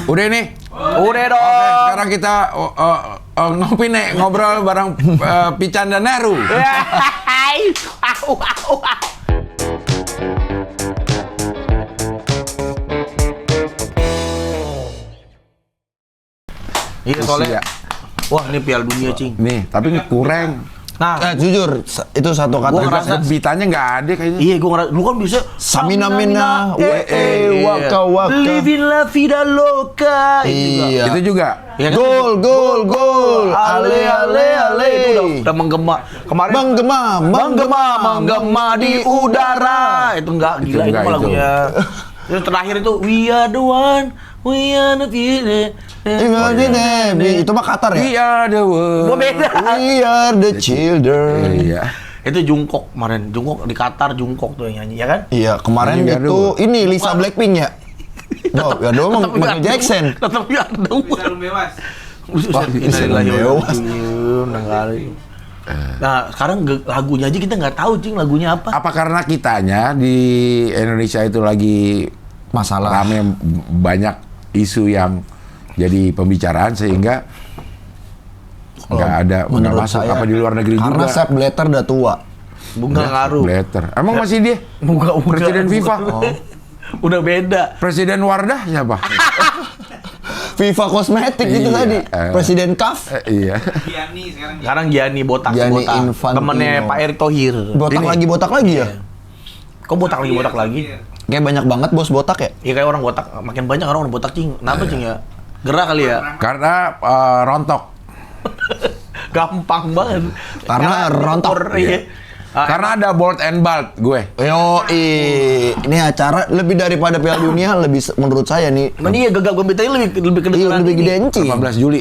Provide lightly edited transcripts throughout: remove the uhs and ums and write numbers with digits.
Udah nih. Udah dong. Oke, sekarang kita ngopi nih, ngobrol bareng Pican dan Heru. Iya soalnya. Wah ini Piala Dunia cing. Nih, tapi kurang. Nah, jujur itu satu kata. Gua ngerasa beatanya nggak ada kayaknya. iya gue ngerasa, lu kan bisa Samina mina, waka waka. Living la vida loca. Iya. Itu juga. Ya kan? Gol. Ale Itu udah menggema. Kemarin menggema di udara. Itu enggak gila itu enggak, mah lagunya. Terus terakhir itu We Are The One, We Are The Itu mah Qatar ya? We are the world. Gua beda. We are the children. Iya. Itu Jungkook kemarin. Jungkook di Qatar, Jungkook tuh yang nyanyi, ya kan? Iya, kemarin We are the itu world. ini Lisa Blackpink ya? No, ya doang Michael Jackson. Tetap We Are The One. Bisa bebas. Wah, Innalillahi wa bebas. inna ilaihi. Nah, sekarang lagunya aja kita nggak tahu, cing, lagunya apa. Apa karena kitanya di Indonesia itu lagi Masalah. rame banyak isu yang jadi pembicaraan sehingga nggak ada nggak Menurut masuk saya, apa di luar negeri karena juga. Sepp Blatter udah tua. Bunga ngaruh. Blatter. Emang masih dia? Udah. Presiden FIFA. Udah beda. Presiden Wardah siapa? FIFA kosmetik itu Iya, tadi. Presiden CAF. Iya. Gianni sekarang. Sekarang Gianni botak. Gianni Infantino. Temennya Pak Erick Thohir. Botak lagi ya? Kok botak lagi? Kayak banyak banget bos botak ya? Iya kayak orang botak. Makin banyak orang botak, cing. Kenapa, cing ya? Gerah kali ya? Karena rontok. Gampang banget. Karena rontok. Iya. Karena ada bold and bald gue. Ini acara lebih daripada Piala Dunia menurut saya nih. Iya, gagal gembitanya lebih Iya, kedengeran lebih ini. gede encing. 18 Juli.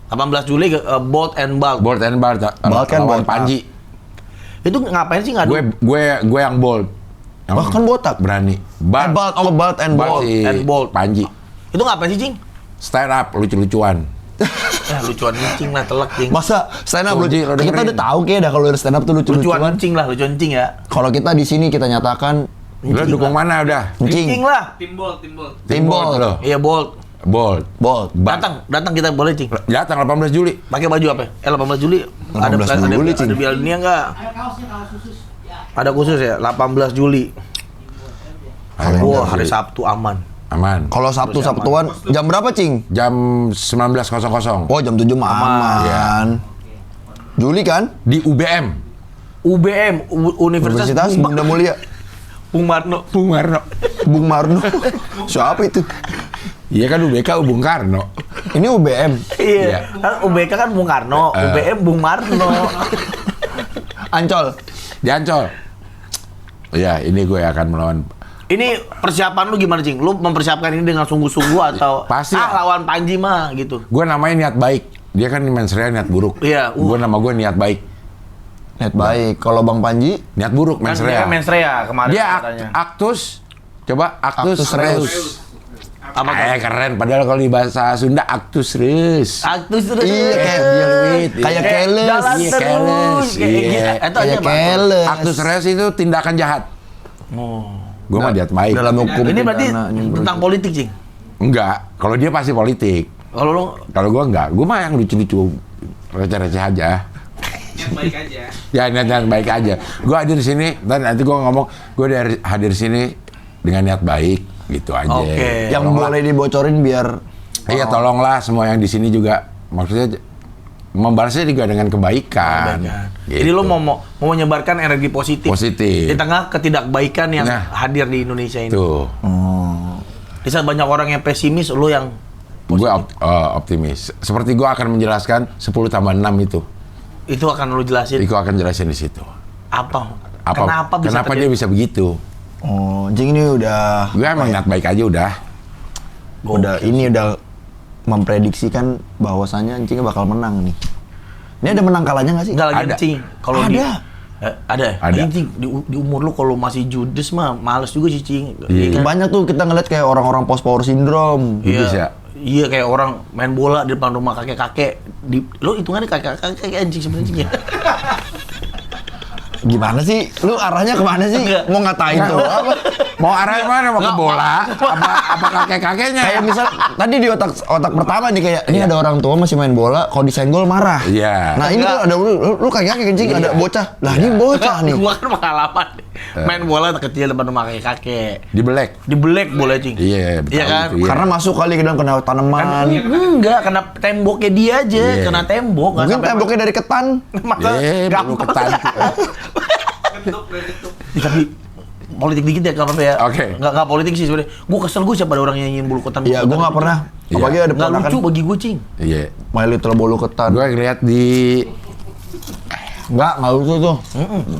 18 Juli bold and bald. Bold and bald. Bald kan lawan botak. Panji. Itu ngapain sih ngadu? Gue yang bold. Yang Bahkan botak. berani. Bald and bold. si and bold. Panji. Itu ngapain sih, cing? Stand up lucu-lucuan. Lucuan cing lah, telak, cing. Masa stand up Tuh, lucu? Ji, lo Kita dengerin. udah tahu kayak dah kalau stand up tuh Lucuan lucu-lucuan. cing lah, lucuan cing ya. Kalau kita di sini kita nyatakan Lo dukung mana udah? Cing encing. lah. Tim bold. Tim bold. lo. Iya, bold. Bold. Bold. Datang kita boleh, cing. Datang 18 Juli. Pakai baju apa? 18 Juli. 18 Juli, Cing. Ada Piala Dunia enggak? Ada khusus ya, 18 Juli. Wah, hari Sabtu aman. Aman. Kalau Sabtuan jam berapa, Cing? Jam 19.00 Oh, jam 7 mah aman. Juli kan? di UBM. UBM, Universitas Bunda Mulia. Bung Marno. Bung Karno. Bung Marno. Siapa itu? Iya kan UBK Bung Karno. Ini UBM. Iya. Kan UBK kan Bung Karno, UBM Bung Marno. Ancol. Di Ancol. Iya, ini gue akan melawan. Ini persiapan lu gimana, Cing? Lu mempersiapkan ini dengan sungguh-sungguh atau Pasti. lawan Panji mah gitu. Gue namanya niat baik. Dia kan mensrea niat buruk. Iya. Gue nama gue niat baik. Net baik. Kalau Bang Panji Niat buruk Kan dia mensrea. kan mensrea kemarin Dia katanya. Actus. Coba Actus Actus Reus. Reus. Apa tuh? Keren. Padahal kalau di bahasa Sunda Actus Reus. Aktus terus. Iya, kayak Keles. Jalan Iya, terus. Keles. Iya. Itu aja, Kayak Bang. Keles. Actus Reus itu tindakan jahat. Oh. Gue mah niat baik. Dalam hukum Ini berarti pidana, tentang politik, Cing. Enggak. Kalau dia pasti politik. Kalau lu Kalau gue enggak. Gue mah yang lucu-lucu. Receh-receh aja. Yang baik aja. Ya niat baik aja. Gue hadir di sini dan nanti gue ngomong gue hadir sini dengan niat baik gitu aja. Oke. yang Tolonglah. boleh dibocorin biar Iya tolonglah semua yang di sini juga maksudnya membalasnya juga dengan kebaikan. Gitu. Jadi lu mau menyebarkan energi positif. Positif. Di tengah ketidakbaikan yang Nah. hadir di Indonesia ini. Tuh. Di saat banyak orang yang pesimis, lu yang Gue optimis. Seperti gue akan menjelaskan 10 tambah 6 itu. itu akan lu jelasin Iko akan jelasin di situ. apa? Kenapa bisa dia terjadi? bisa begitu? Jing ini udah Gue emang niat baik aja udah. udah memprediksikan bahwasannya Cing bakal menang nih. Ini ada menang kalahnya nggak sih? Enggak lagi Ada. Cing. Kalau Ada. di ada. Ada. Cing, di umur lu kalau masih judes mah males juga sih, Cing. Iya. kan? Banyak tuh kita ngeliat kayak orang-orang post power syndrome. Judes ya? Iya, kayak orang main bola di depan rumah kakek-kakek. Lo hitungannya kakek-kakek anjing sebenarnya. Gimana sih? Lu arahnya kemana sih? Enggak. Mau ngatain tuh apa? Mau arahnya mana? Mau ke bola? Apa kakek-kakeknya? Kayak misal tadi di otak pertama nih kayak ini ada orang tua masih main bola, kalau disenggol marah. Iya. Nah ini tuh ada lu kayak kencing ada bocah. Lah ini bocah nih. Gua kan pengalaman main bola kecil depan rumah kakek. Dibelek Bola cing. Iya, betul Iya kan? itu, iya. Karena masuk kali ke dalam kena tanaman. Enggak, kena temboknya dia aja, Iya. kena tembok. nggak Mungkin sampai- temboknya dari ketan. Masa Baru gampang. ketan. Ketuk, dari ketuk. Ya, tapi politik dikit ya kalau ya. Oke. Nggak politik sih sebenarnya. Gue kesel gue siapa ada orang nyanyiin bulu ketan. Iya, gua nggak pernah. Iya. Apalagi ada Nggak lucu ponakan bagi gue cing. Iya. My Little Bolu Ketan. Gue ngeliat di Nggak lucu tuh.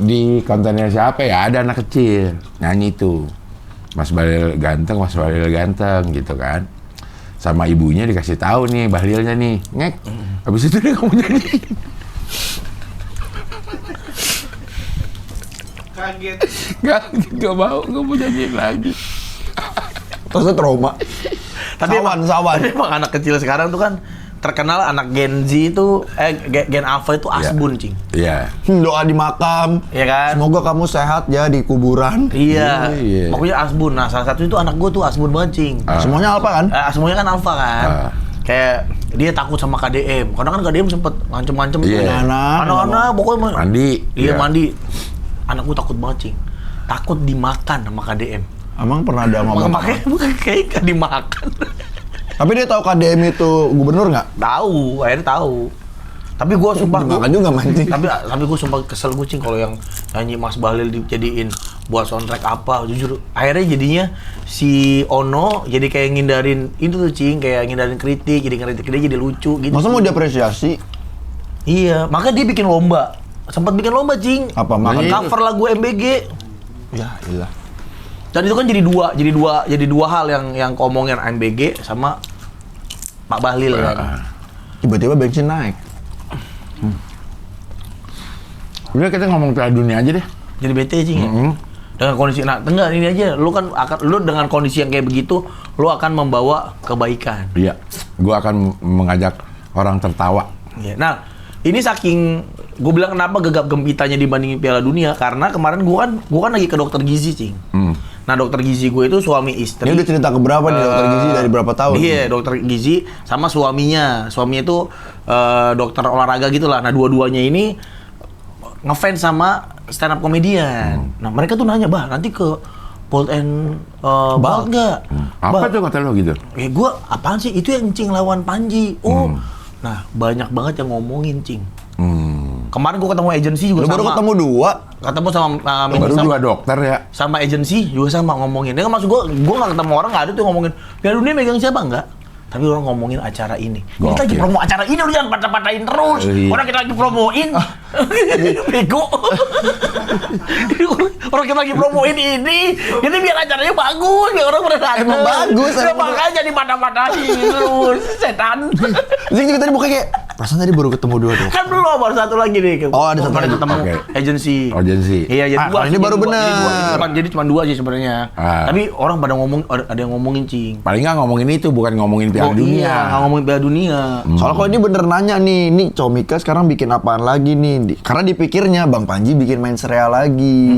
di kontennya siapa ya, ada anak kecil nyanyi tuh, Mas Bahlil ganteng gitu kan, sama ibunya dikasih tahu nih Bahlilnya nih ngek, habis itu dia kamu nyanyi. Kaget. Gak mau nyanyi lagi. Terus trauma. Tapi Sawan. Tapi emang anak kecil sekarang tuh kan terkenal anak Gen Z itu Gen Alpha itu asbun cing. Iya. Doa di makam. Iya kan? Semoga kamu sehat ya di kuburan. Iya. Iya. Pokoknya asbun. Nah, salah satu itu anak gue tuh asbun banget cing. Semuanya apa kan? Semuanya kan Alpha kan. Ah. Kayak dia takut sama KDM. Karena kan KDM sempet ngancem-ngancem tuh. Iya. Anak-anak pokoknya Mandi. Iya Iya. mandi. Anak gue takut banget cing. Takut dimakan sama KDM. Emang pernah ada ngomong? Makanya kayak gak dimakan. Tapi dia tahu KDM itu gubernur nggak? Tahu, akhirnya tahu. Tapi gue sumpah Dimakan juga mancing. tapi gue sumpah kesel gue cing kalau yang nyanyi Mas Bahlil dijadiin buat soundtrack apa, jujur akhirnya jadinya si Ono jadi kayak ngindarin itu tuh cing, kayak ngindarin kritik, jadi ngeritik dia jadi lucu gitu. Masa mau diapresiasi? Iya, makanya dia bikin lomba. Sempat bikin lomba cing. Apa, makan makan cover lagu MBG. Ya, iya. Dan itu kan jadi dua hal yang ngomongin MBG sama Pak Bahlil kan. Tiba-tiba bensin naik. Udah kita ngomong Piala Dunia aja deh. Jadi bete cing ya. Dengan kondisi enggak ini aja, lu dengan kondisi yang kayak begitu, lu akan membawa kebaikan. Iya. Gue akan mengajak orang tertawa. Iya. Nah, ini saking gue bilang kenapa gegap gempitanya dibandingin Piala Dunia karena kemarin gua kan lagi ke dokter gizi cing. Nah dokter gizi gue itu suami istri. Ini udah cerita ke berapa nih dokter gizi dari berapa tahun? Iya dokter gizi sama suaminya. Suaminya itu dokter olahraga gitulah. Nah dua-duanya ini ngefans sama stand up komedian. Nah mereka tuh nanya, bah nanti ke Bolt and Bolt nggak? Apa tuh kata lo gitu? Gue apaan sih? Itu yang Cing lawan Panji. Oh, nah banyak banget yang ngomongin Cing. Kemarin gue ketemu agensi juga Lu sama. baru ketemu dua? Ketemu sama Baru dua dokter ya. sama agensi juga sama ngomongin. Dia kan maksud gue nggak ketemu orang nggak ada tuh ngomongin Piala Dunia megang siapa enggak. Tapi orang ngomongin acara ini. Kita lagi Gokil. promo acara ini, udah jangan patah-patahin terus. Iya. Orang kita lagi promoin. Bego. Orang kita lagi promoin ini. Ini biar acaranya bagus, biar orang pada datang. Emang bagus, Udah emang makanya dipatah-patahin terus. Setan. Zing juga tadi buka kayak, perasaan tadi baru ketemu dua tuh. Kan belum, baru satu lagi nih. Oh, ada satu Kemarin lagi. ketemu Oke. agensi. Agensi. Iya, jadi Ah, kalau ini sih, baru jadi bener. Jadi cuma dua sih sebenarnya. Ah. Tapi orang pada ngomong, ada yang ngomongin Cing. Paling nggak ngomongin itu, bukan ngomongin Piala Dunia. Iya, nggak ngomongin Piala Dunia. Soalnya kalau ini bener nanya nih Comika sekarang bikin apaan lagi nih? Karena dipikirnya Bang Panji bikin main serial lagi.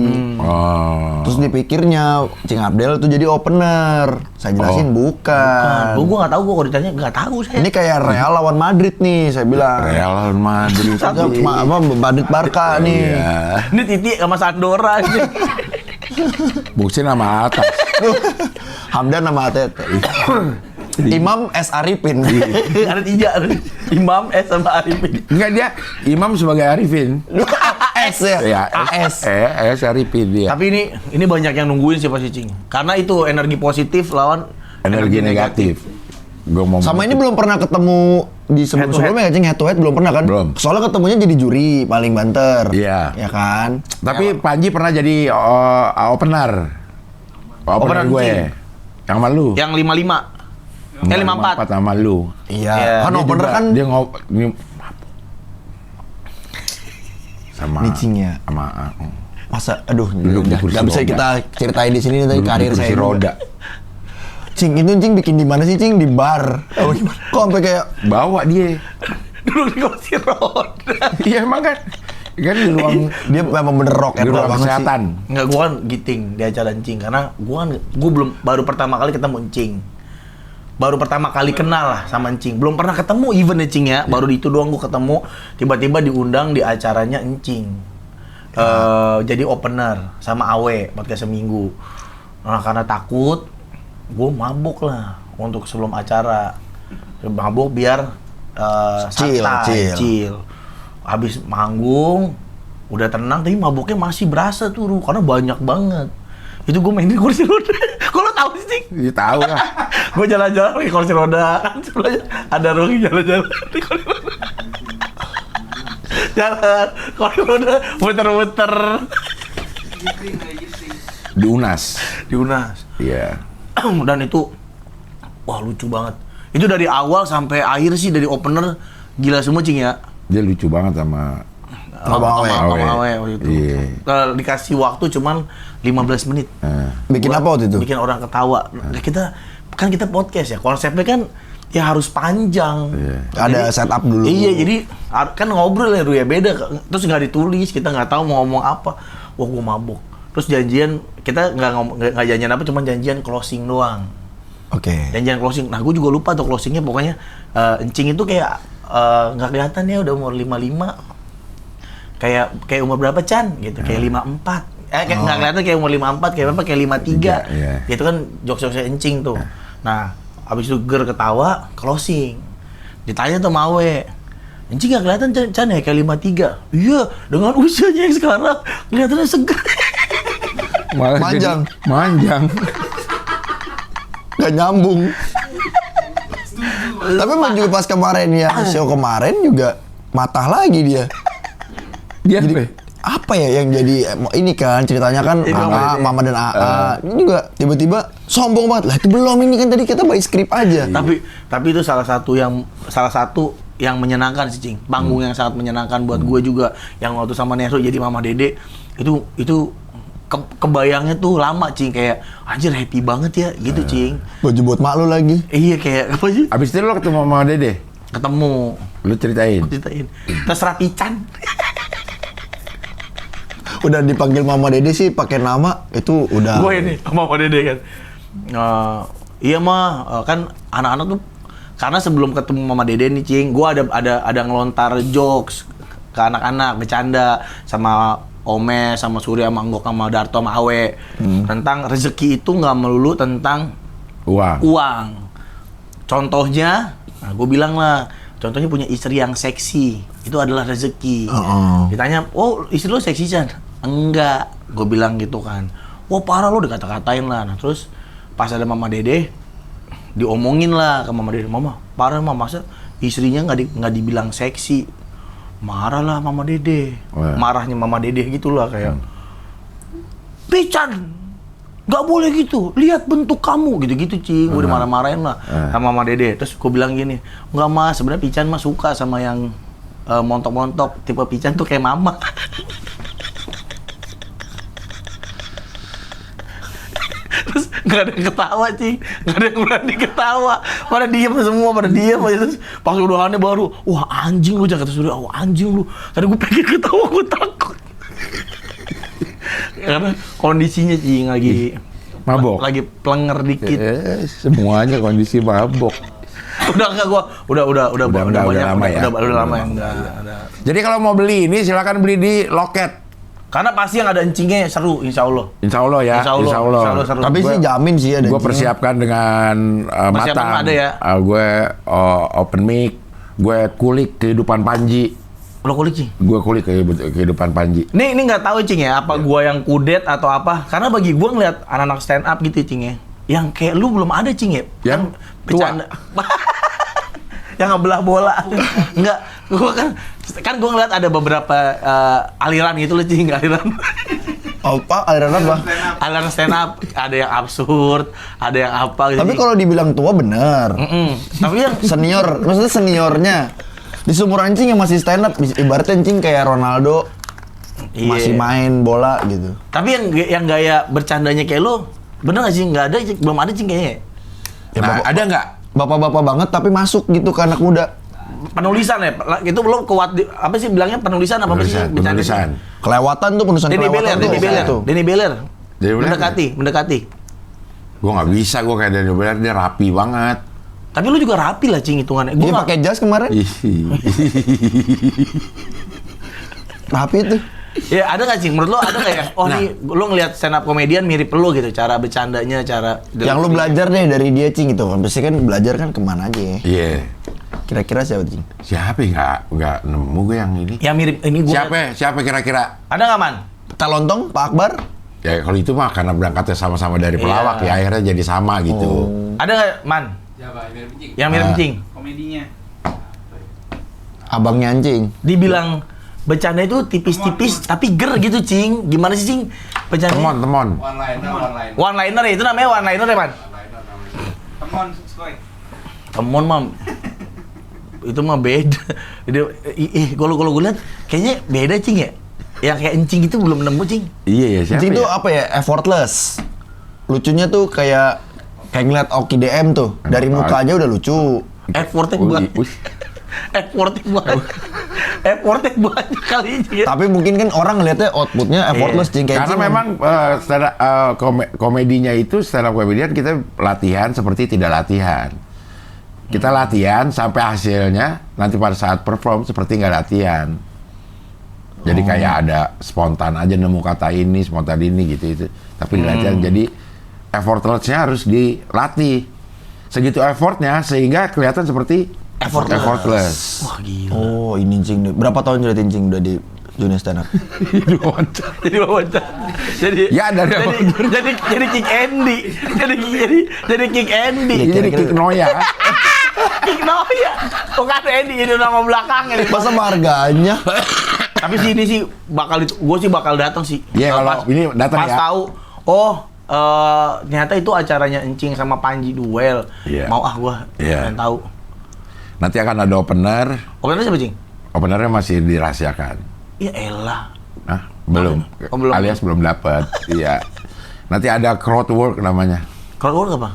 Oh. Terus dipikirnya Cing Abdel tuh jadi opener. Saya jelasin bukan. Gue nggak tahu, gue kalau ditanya nggak tahu saya. Ini kayak Real lawan Madrid nih, saya bilang. Real Madrid. Apa Madrid Barca nih. Iya. Ini Titi sama Sandora. Buksin sama atas. Hamdan sama Atete. Imam S. Arifin. Ada tiga. Imam S sama Arifin. Enggak, dia Imam sebagai Arifin. S ya? Ya, AS. S Arifin dia. Tapi ini banyak yang nungguin sih pasti Cing. Karena itu energi positif lawan Energi negatif. Gue mau Sama ini belum pernah ketemu di sebelum-sebelumnya ya, Cing, head to head belum pernah kan? Belum. Soalnya ketemunya jadi juri paling banter. Iya. Ya kan? Tapi Panji pernah jadi opener. Opener gue. Cing. Yang malu. Yang 55. 54. sama lu. Iya. Iya. Kan Dia opener juga- kan dia sama Nicing ya. sama Masa aduh Duduk di kursi nggak bisa roda. kita ceritain di sini tadi duduk di karir kursi saya juga. roda. Cing itu Cing bikin di mana sih Cing? Di bar. Oh, gimana? Kok sampai kayak Bawa dia. Duduk di kursi roda. Iya emang kan. Kan di ruang Dia memang bener rock di and roll ruang banget sih. kesehatan. Enggak, gua kan giting di acara Encing karena gua belum baru pertama kali ketemu Encing. Baru pertama kali kenal lah sama Encing. Belum pernah ketemu even Encing ya. Baru itu doang gua ketemu, tiba-tiba diundang di acaranya Encing. Jadi opener sama Awe podcast seminggu. Nah, karena takut gua mabuk lah untuk sebelum acara. Mabuk biar santai, chill. Habis manggung udah tenang tapi mabuknya masih berasa tuh karena banyak banget. Itu gue main di kursi roda. Kok lo tahu sih? Iya tahu lah. Gue jalan-jalan di kursi roda. Kan sebelahnya ada Rogi jalan-jalan di kursi roda. Jalan, kursi roda, muter-muter. Di Unas. Di Unas. Iya. Dan itu, wah lucu banget. Itu dari awal sampai akhir sih, dari opener, gila semua Cing ya. Dia lucu banget sama Sama Awe. Awe waktu itu. Iya. Dikasih waktu cuman 15 menit. Bikin apa waktu itu? Bikin orang ketawa. Nah, kita podcast ya. Konsepnya kan ya harus panjang. Iya. Ada setup dulu. Iya, jadi kan ngobrol ya, Ru, ya beda. Terus nggak ditulis, kita nggak tahu mau ngomong apa. Wah, gua mabuk. Terus janjian, kita nggak janjian apa, cuma janjian closing doang. Oke. Janjian closing. Nah, gue juga lupa tuh closingnya. Pokoknya Encing itu kayak nggak kelihatan ya, udah umur 55. Kayak umur berapa Chan gitu, kayak 54. Kayak nggak kelihatan kayak umur 54, kayak berapa, kayak 53. Iya. Gitu kan jokes-jokesnya Encing tuh. Nah, habis itu Ger ketawa, closing. Ditanya tuh sama Awe, Encing nggak kelihatan Chan ya kayak 53. Iya, dengan usianya yang sekarang kelihatannya segar. Malah Manjang. jadi manjang. Gak nyambung. Tapi emang juga pas kemarin ya, show kemarin juga matah lagi dia. Dia Jadi apa ya yang jadi ini kan ceritanya kan Mama dan AA ini juga tiba-tiba sombong banget lah, itu belum, ini kan tadi kita by skrip aja. Tapi itu salah satu yang menyenangkan sih Cing. Panggung yang sangat menyenangkan buat gue juga, yang waktu sama Nesu jadi Mama Dede itu kebayangnya tuh lama Cing, kayak anjir happy banget ya gitu Cing. Baju buat mak lu lagi. Iya, kayak apa sih? Abis itu lo ketemu sama Dede? Ketemu, Lu ceritain. terserah Pican. Udah dipanggil Mama Dede sih pakai nama itu udah. Gue ini sama Mama Dede kan. Iya mah, kan anak-anak tuh karena sebelum ketemu Mama Dede nih Cing, gue ada ngelontar jokes ke anak-anak, bercanda sama Ome, sama Surya, sama Anggok, sama Darto, sama Awe tentang rezeki itu nggak melulu tentang uang. Contohnya, nah gue bilang lah, contohnya punya istri yang seksi, itu adalah rezeki. Ditanya, oh istri lo seksi Chan? Enggak, gue bilang gitu kan. Wah parah lo, dikata-katain lah. Nah terus pas ada Mama Dede, diomongin lah ke Mama Dede, Mama parah Mama, masa istrinya nggak dibilang seksi? Marah lah Mama Dede. Marahnya Mama Dede gitulah kayak, Pican, nggak boleh gitu, lihat bentuk kamu gitu-gitu Cing. Gue udah marah-marahin lah sama Mama Dede. Terus gue bilang gini, enggak Mas, sebenarnya Pican mah suka sama yang montok-montok, tipe Pican tuh kayak Mama. Terus nggak ada yang ketawa Cing, nggak ada yang berani ketawa, pada diem semua, pada diem aja. Terus pas udahannya baru, wah anjing lu, jangan kata Surya, wah anjing lu, tadi gue pengen ketawa, gue takut. Karena kondisinya Cing lagi mabok, lagi plenger dikit. Semuanya kondisi mabok. Udah enggak, gua udah banyak, lama ya. Udah lama yang enggak ada. Jadi kalau mau beli ini silakan beli di loket. Karena pasti yang ada encingnya seru, insya Allah. Insya Allah ya. Insya Allah seru. Tapi sih jamin sih ada. Gue persiapkan dengan Persiapan matang. ada ya? Gue open mic, gue kulik kehidupan Panji. Lo kulik Cing? Gue kulik kehidupan Panji. Ini nggak tahu Cing ya, apa gua yang kudet atau apa? Karena bagi gua ngeliat anak-anak stand up gitu Cing ya, yang kayak lu belum ada Cing ya? Yang bercanda. Yang ngebelah bola. Enggak, gua kan gua ngeliat ada beberapa aliran gitu loh Cing, aliran. Apa? Aliran apa? Aliran stand up, ada yang absurd, ada yang apa gitu. Tapi kalau dibilang tua bener. Tapi yang Senior, maksudnya seniornya. Di seumuran Cing yang masih stand up, ibaratnya Cing kayak Ronaldo. Iya. Masih main bola gitu. Tapi yang gaya bercandanya kayak lu, bener nggak sih? Nggak ada, belum ada Cing kayaknya. Ya, Nah, ada nggak? Bapak-bapak banget tapi masuk gitu ke anak muda. Penulisan ya, itu belum kuat apa sih bilangnya penulisan apa sih? Penulisan. Kelewatan tuh penulisan Denny kelewatan Beler, tuh. Denny Beler. Denny Beler. Mendekati. Gue nggak bisa, gue kayak Denny Beler, dia rapi banget. Tapi lu juga rapi lah cing hitungannya. Dia pakai jas kemarin. Rapi tuh. Ya ada nggak cing? Menurut lo ada nggak ya? Oh nih, lu ngelihat stand up komedian mirip lu gitu, cara bercandanya, cara. Yang lu belajar deh dari dia Cing gitu kan. Pasti kan belajar kan kemana aja ya. Iya. Kira-kira siapa Cing? Siapa ya? Nggak nemu gue yang ini. Yang mirip ini gua. Siapa kira-kira? Ada nggak man? Talontong, Pak Akbar? Ya kalau itu mah karena berangkatnya sama-sama dari pelawak ya akhirnya jadi sama gitu. Ada nggak man? Siapa? Mirip Cing. Yang mirip cing? Komedinya. Abangnya anjing. Dibilang bercanda itu tipis-tipis tapi ger gitu cing. Gimana sih cing? Bercanda. Temon. One liner. One liner ya, itu namanya one liner ya man? Temon, Skoy. Temon mam. Itu mah beda. Kalau gue lihat kayaknya beda cing ya. Yang kayak encing itu belum nemu cing. Iya ya siapa? Anjing ya? tuh apa ya? Effortless. Lucunya tuh kayak ngeliat Oki DM tuh. Dari muka aja udah lucu. Effortnya banyak. Effortnya banyak kali ini ya. Tapi mungkin kan orang ngeliatnya outputnya effortless Cing. Kayak Karena Cing. memang komedinya itu stand up comedian kita latihan seperti tidak latihan. Kita latihan sampai hasilnya nanti pada saat perform seperti nggak latihan. Jadi kayak ada spontan aja nemu kata ini, spontan ini gitu itu. Tapi di latihan jadi effortless-nya harus dilatih. Segitu effortnya sehingga kelihatan seperti effortless. Wah gila. Oh ini Cing. Berapa tahun jadi Cing udah di dunia stand up? Jadi wawancara. Jadi Ya, dari jadi King Andy. Jadi King Andy. Jadi kick Noya. King Noya. Bukan Andy ini nama belakangnya nih. Masa marganya? Tapi sih ini sih gue sih bakal datang sih. Iya, kalau Pas- ini datang pas ya. tahu, ternyata itu acaranya Encing sama Panji duel. Iya. Mau gue Iya. pengen tahu. Nanti akan ada opener. Openernya siapa Cing? Openernya masih dirahasiakan. Ya elah. Nah, belum. Oh, belum. Alias belum dapat. Iya. Nanti ada crowd work namanya. Crowd work apa?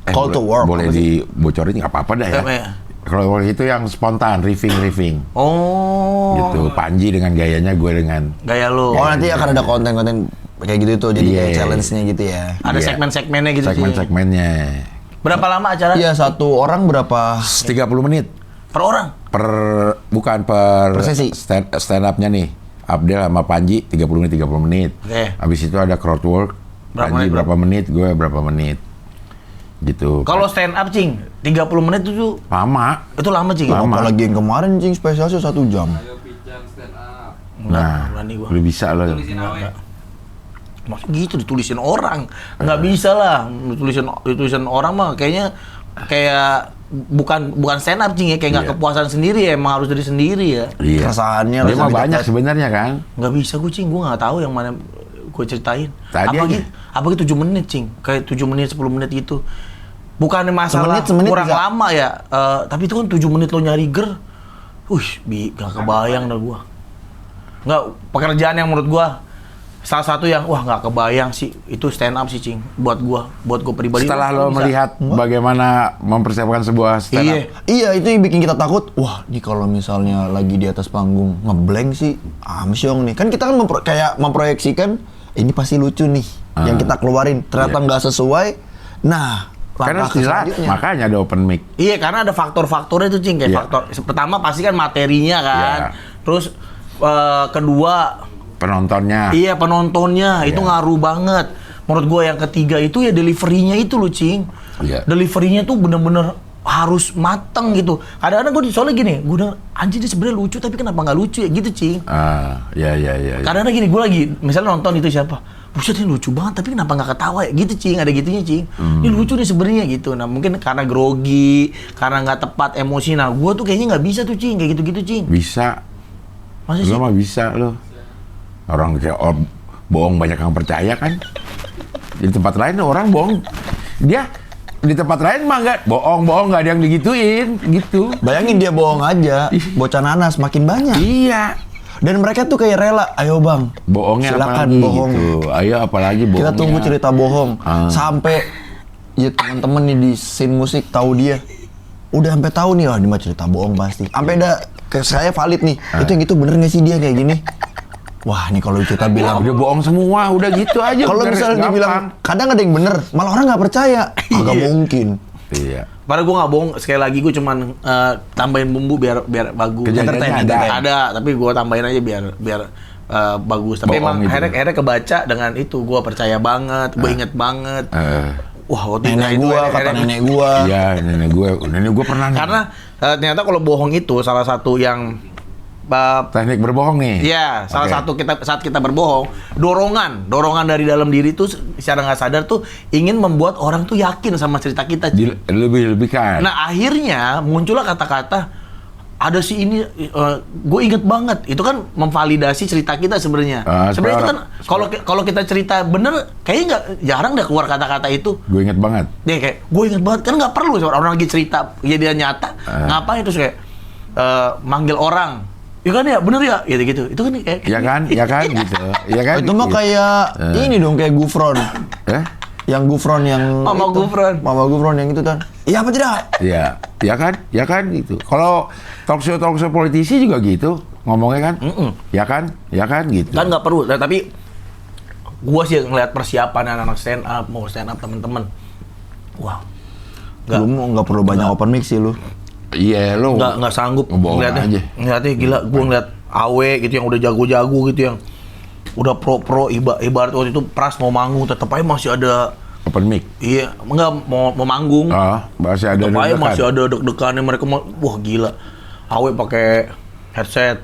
Call to work, Boleh apa sih? dibocorin nggak apa-apa dah ya. Apa ya? Crowd work itu yang spontan, riffing. Oh. Gitu. Panji dengan gayanya, gue dengan Gaya lo. Oh nanti akan ada konten-konten kayak gitu tuh. Jadi Iya. kayak challenge-nya gitu ya. Ada Iya. segmen-segmennya gitu Cing. segmen-segmennya. Berapa lama acara? Iya satu orang berapa? 30 menit Per orang? bukan per Per sesi. stand up-nya nih. Abdel sama Panji 30 menit. Oke. Habis itu ada crowd work. Berapa Panji menit, berapa menit, gue berapa menit. Gitu. Kalau stand up Cing, 30 menit itu lama. lama Cing. Lama. Apalagi yang kemarin Cing spesial 1 jam. Ayo Pijan stand up. Nah, berani gua. lu bisa lo. Tulisin awe. Maksudnya gitu ditulisin orang. Nggak bisa lah. Ditulisin orang mah kayaknya kayak bukan stand up Cing ya, kayak nggak Iya. kepuasan sendiri ya, emang harus dari sendiri ya. Iya. Keresahannya Dia lah mah sampai banyak dekat. sebenarnya kan. Nggak bisa gue Cing, gue nggak tahu yang mana gue ceritain. Tadi Apalagi 7 menit Cing, kayak 7 menit 10 menit gitu. Bukan masalah Semenit kurang bisa. lama ya, tapi itu kan 7 menit lo nyari ger. Gak kebayang dah gua. Nggak, pekerjaan yang menurut gua salah satu yang nggak kebayang sih itu stand up sih Cing buat gua pribadi. Setelah lo bisa. melihat bagaimana mempersiapkan sebuah stand up. Iya. Iya itu yang bikin kita takut. Wah, nih kalau misalnya lagi di atas panggung ngeblank sih, amsyong nih. Kan kita kan kayak memproyeksikan ini pasti lucu nih yang kita keluarin. Ternyata Iya. nggak sesuai. Nah, Karena langkah dilatih, selanjutnya. makanya ada open mic. Iya, karena ada faktor-faktornya itu Cing, kayak Iya. faktor pertama pasti kan materinya kan. Iya. Terus kedua Penontonnya. iya penontonnya itu Iya. ngaruh banget. Menurut gua yang ketiga itu ya deliverynya itu loh Cing. Iya. Deliverynya tuh bener-bener harus mateng gitu. Kadang-kadang gue soalnya gini, gue udah anjir dia sebenarnya lucu tapi kenapa nggak lucu ya gitu Cing. Ya. Kadang-kadang gini, gue lagi misalnya nonton itu siapa, buset ini lucu banget tapi kenapa nggak ketawa ya gitu Cing, ada gitunya Cing. Ini lucu nih sebenarnya gitu. Nah mungkin karena grogi, karena nggak tepat emosi. Nah gue tuh kayaknya nggak bisa tuh Cing, kayak gitu-gitu Cing. Bisa. Masa sih? Lo mah bisa lo. Orang kayak bohong banyak yang percaya kan. Di tempat lain orang bohong. Dia di tempat lain mah nggak bohong nggak ada yang digituin gitu. Bayangin dia bohong aja, bocah nanas makin banyak. Iya. Dan mereka tuh kayak rela, ayo bang, Bohongnya silakan apalagi bohong. gitu. Ayo apalagi bohongnya. Kita tunggu cerita bohong. Ah. Sampai ya teman-teman nih di scene musik tahu dia. udah sampai tahu nih, wah ini mah cerita bohong pasti. Sampai ada ke saya valid nih. Itu yang itu bener nggak sih dia kayak gini? Wah, nih kalau kita bilang Udah bohong semua, udah gitu aja. kalau bener, misalnya gampang. dibilang kadang ada yang bener, malah orang nggak percaya. Agak mungkin. Iya. Padahal gue nggak bohong, sekali lagi gue cuman tambahin bumbu biar bagus. Kejadiannya Ada, tapi gue tambahin aja biar bagus. Tapi Bohong emang gitu. akhirnya kebaca dengan itu, gue percaya banget, gue inget banget. Wah, waktu Nenek itu gua, kata akhirnya- nenek gua. Iya, nenek gue pernah nih. Karena ternyata kalau bohong itu salah satu yang Teknik berbohong nih. Iya, salah Oke. satu saat kita berbohong, dorongan dari dalam diri tuh secara nggak sadar tuh ingin membuat orang tuh yakin sama cerita kita. Lebih-lebihkan. Nah, akhirnya muncullah kata-kata ada si ini, gue inget banget, itu kan memvalidasi cerita kita sebenarnya. Sebenarnya itu kan kalau kita cerita bener, kayaknya jarang deh keluar kata-kata itu. Gue inget banget. Deh kayak gue inget banget, kan nggak perlu orang lagi cerita kejadian nyata, ngapain terus kayak manggil orang. Ya kan ya, bener ya, gitu-gitu. Itu kan kayak Ya kan, ya kan gitu. Ya kan. Itu mah kayak ini dong, kayak Gufron. Eh? Yang Gufron yang Mama itu. Gufron. Mama Gufron yang itu kan. Iya apa tidak? Iya, ya kan gitu. Kalau talk show politisi juga gitu ngomongnya kan. Ya kan gitu. kan nggak perlu. Nah, tapi gua sih ngeliat persiapan anak-anak stand up, mau stand up temen-temen. Wah, Lu mau nggak perlu banyak open mic sih lu. Iya, lo nggak sanggup ngebohong aja. ngeliatnya gila. Gua ngeliat Awe gitu yang udah jago-jago gitu, yang udah pro ibarat waktu itu Pras mau manggung tetep aja masih ada. Open mic. Iya, enggak mau manggung. Masih ada Tetep aja deg-degan. masih ada deg-degannya, mereka wah gila. Awe pakai headset.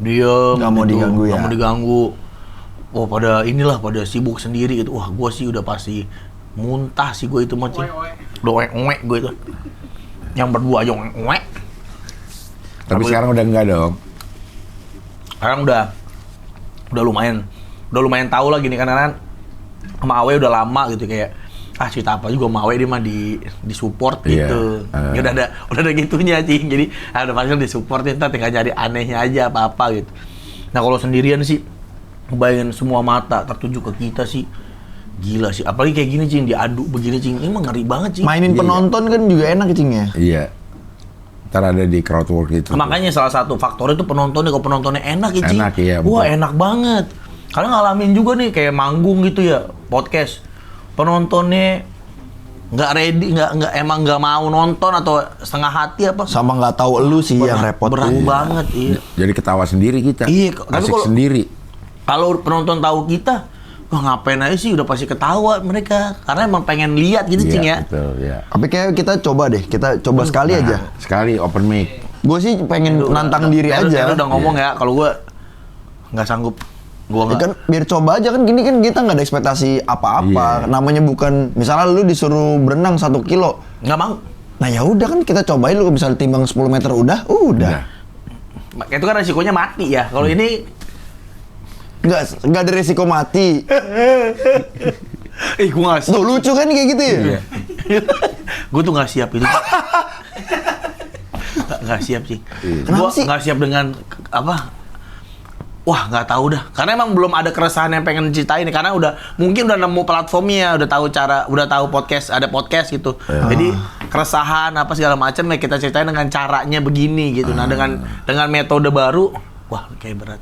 Diem Nggak mau diganggu ya. Nggak mau diganggu. Wah, pada sibuk sendiri gitu. Wah, gua sih udah pasti muntah sih gue itu mah, Cing. Udah oek gue itu. Yang berdua aja oek. Tapi sekarang udah enggak dong. Sekarang udah lumayan tahu lah gini, karena sama Awe udah lama gitu, kayak cerita apa juga sama Awe dia mah di support Iya. gitu. Ya udah ada gitunya, Cing. Jadi ada pasti di support, ntar tinggal nyari anehnya aja apa gitu. Nah, kalau sendirian sih ngebayangin semua mata tertuju ke kita sih gila sih. Apalagi kayak gini, Cing, diadu begini, Cing. Ini mah ngeri banget, Cing. Mainin penonton kan juga enak Cing ya. Iya. Ntar ada di crowdwork itu. Makanya salah satu faktor itu penontonnya. Kalau penontonnya enak ya, Cing. Enak, iya, Wah, betul. enak banget. Karena ngalamin juga nih kayak manggung gitu ya, podcast. Penontonnya nggak ready, emang nggak mau nonton atau setengah hati apa. Sama nggak tahu elu sih yang repot. Berat tuh. banget, iya. Jadi ketawa sendiri kita. Iya, tapi Asik kalau- sendiri. Kalau penonton tahu kita, wah ngapain aja sih, udah pasti ketawa mereka. Karena emang pengen lihat gitu, Cing ya. Betul, ya. Tapi kayak kita coba deh, kita coba sekali aja. Sekali open mic. Gue sih pengen nantang diri aja. Lu udah ngomong ya, kalau gua nggak sanggup. Gua Ya nggak. kan biar coba aja kan, gini kan kita nggak ada ekspektasi apa-apa. Iya. Namanya bukan misalnya lu disuruh berenang 1 kilo. Nggak mau. Nah ya udah kan kita cobain, lu misalnya timbang 10 meter udah. Itu kan resikonya mati ya. Kalau ini Nggak ada resiko mati. gue nggak siap. Tuh lucu kan kayak gitu ya? Iya. Gue tuh nggak siap itu. Nggak siap sih. Kenapa Gue sih? nggak siap dengan apa? Wah, nggak tahu dah. Karena emang belum ada keresahan yang pengen ceritain. Karena mungkin udah nemu platformnya, udah tahu podcast, ada podcast gitu. Jadi keresahan apa segala macam ya kita ceritain dengan caranya begini gitu. Nah, dengan metode baru, wah kayak berat.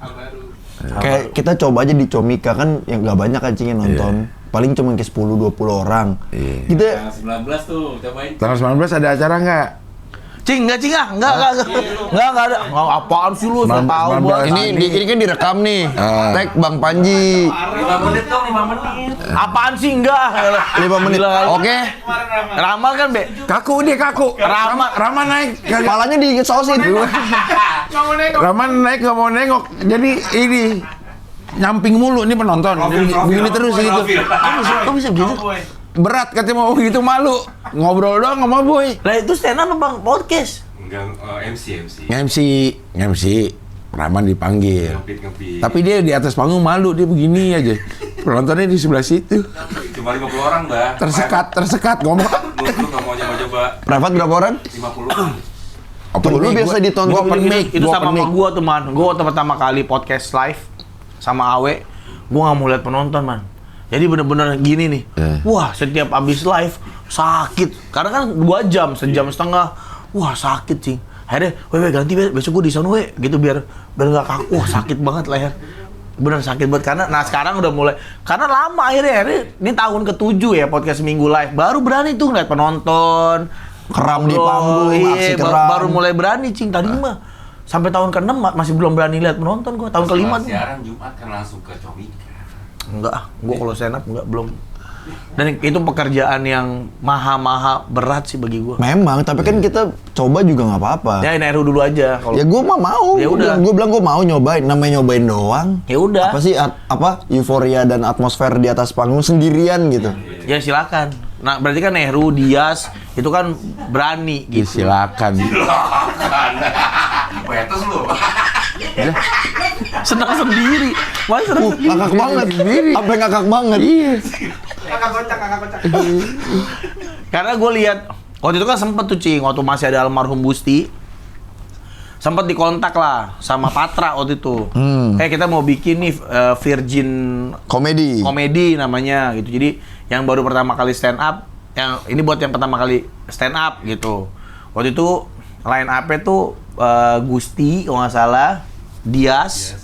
Kayak kita coba aja di Comika kan yang nggak banyak kan Cing yang nonton. Paling cuma kayak 10-20 orang. Iya. Kita Tanggal 19 tuh, cobain. Tanggal 19 ada acara nggak? Cing, nggak Cing ah? Nggak ada. Nggak, apaan sih lu? Saya tahu 19. buat. ini kan direkam nih. Tag Bang Panji. 5 menit dong, 5 menit. Apaan sih enggak? 5 menit. Gila. Oke. Ramal kan, Be? Kaku dia kaku. Rama naik. Kepalanya disosin. Rama naik nggak mau nengok. Jadi ini nyamping mulu nih penonton. Jadi begini terus gitu. Kok bisa begitu? Berat katanya mau gitu, malu. Ngobrol doang sama boy. Lah itu stand up apa Bang? Podcast? Enggak, MC. MC Rahman dipanggil. Ngepit. Tapi dia di atas panggung malu, dia begini aja. Penontonnya di sebelah situ. Cuma 50 orang, Mbak. Tersekat ngomong. Lu nggak mau nyoba-nyoba Private berapa orang? 50. Tuh, lu biasa ditonton Gua open mic. Itu Gua sama open mic. sama gua tuh, Man. Gua pertama kali podcast live sama Awe, gua nggak mau lihat penonton, Man. Jadi bener-bener gini nih. Wah, setiap abis live sakit. Karena kan 2 jam, sejam setengah. Wah sakit cing. Akhirnya, ganti besok gue di sana gitu biar nggak kaku. Wah sakit banget leher. Bener sakit banget karena sekarang udah mulai karena lama akhirnya ini tahun ke-7 ya podcast Minggu Live baru berani tuh ngeliat penonton Keram di panggung, aksi keram. baru mulai berani cing tadi mah sampai tahun ke-6 masih belum berani lihat penonton gua tahun ke-5 tuh siaran Jumat kan langsung ke Comika. enggak gua kalau stand up enggak belum dan itu pekerjaan yang maha berat sih bagi gua Memang, tapi kan kita coba juga nggak apa-apa. ya NRU dulu aja kalau Ya gue mah mau. Ya udah. Gue bilang gue mau nyobain. Namanya nyobain doang. Ya udah. Apa sih euforia dan atmosfer di atas panggung sendirian gitu. ya silakan nah berarti kan NRU Dias itu kan berani gitu Silakan. Wetos lu. senang sendiri Mas senang sendiri Ngakak banget. Sampai ngakak banget. Iya. Kakak kocak. Karena gue lihat waktu itu kan sempet tuh cing waktu masih ada almarhum Gusti sempet dikontak lah sama Patra waktu itu kita mau bikin nih Virgin Komedi. namanya gitu jadi yang baru pertama kali stand up yang ini buat yang pertama kali stand up gitu waktu itu line up-nya tuh Gusti kalau nggak salah Dias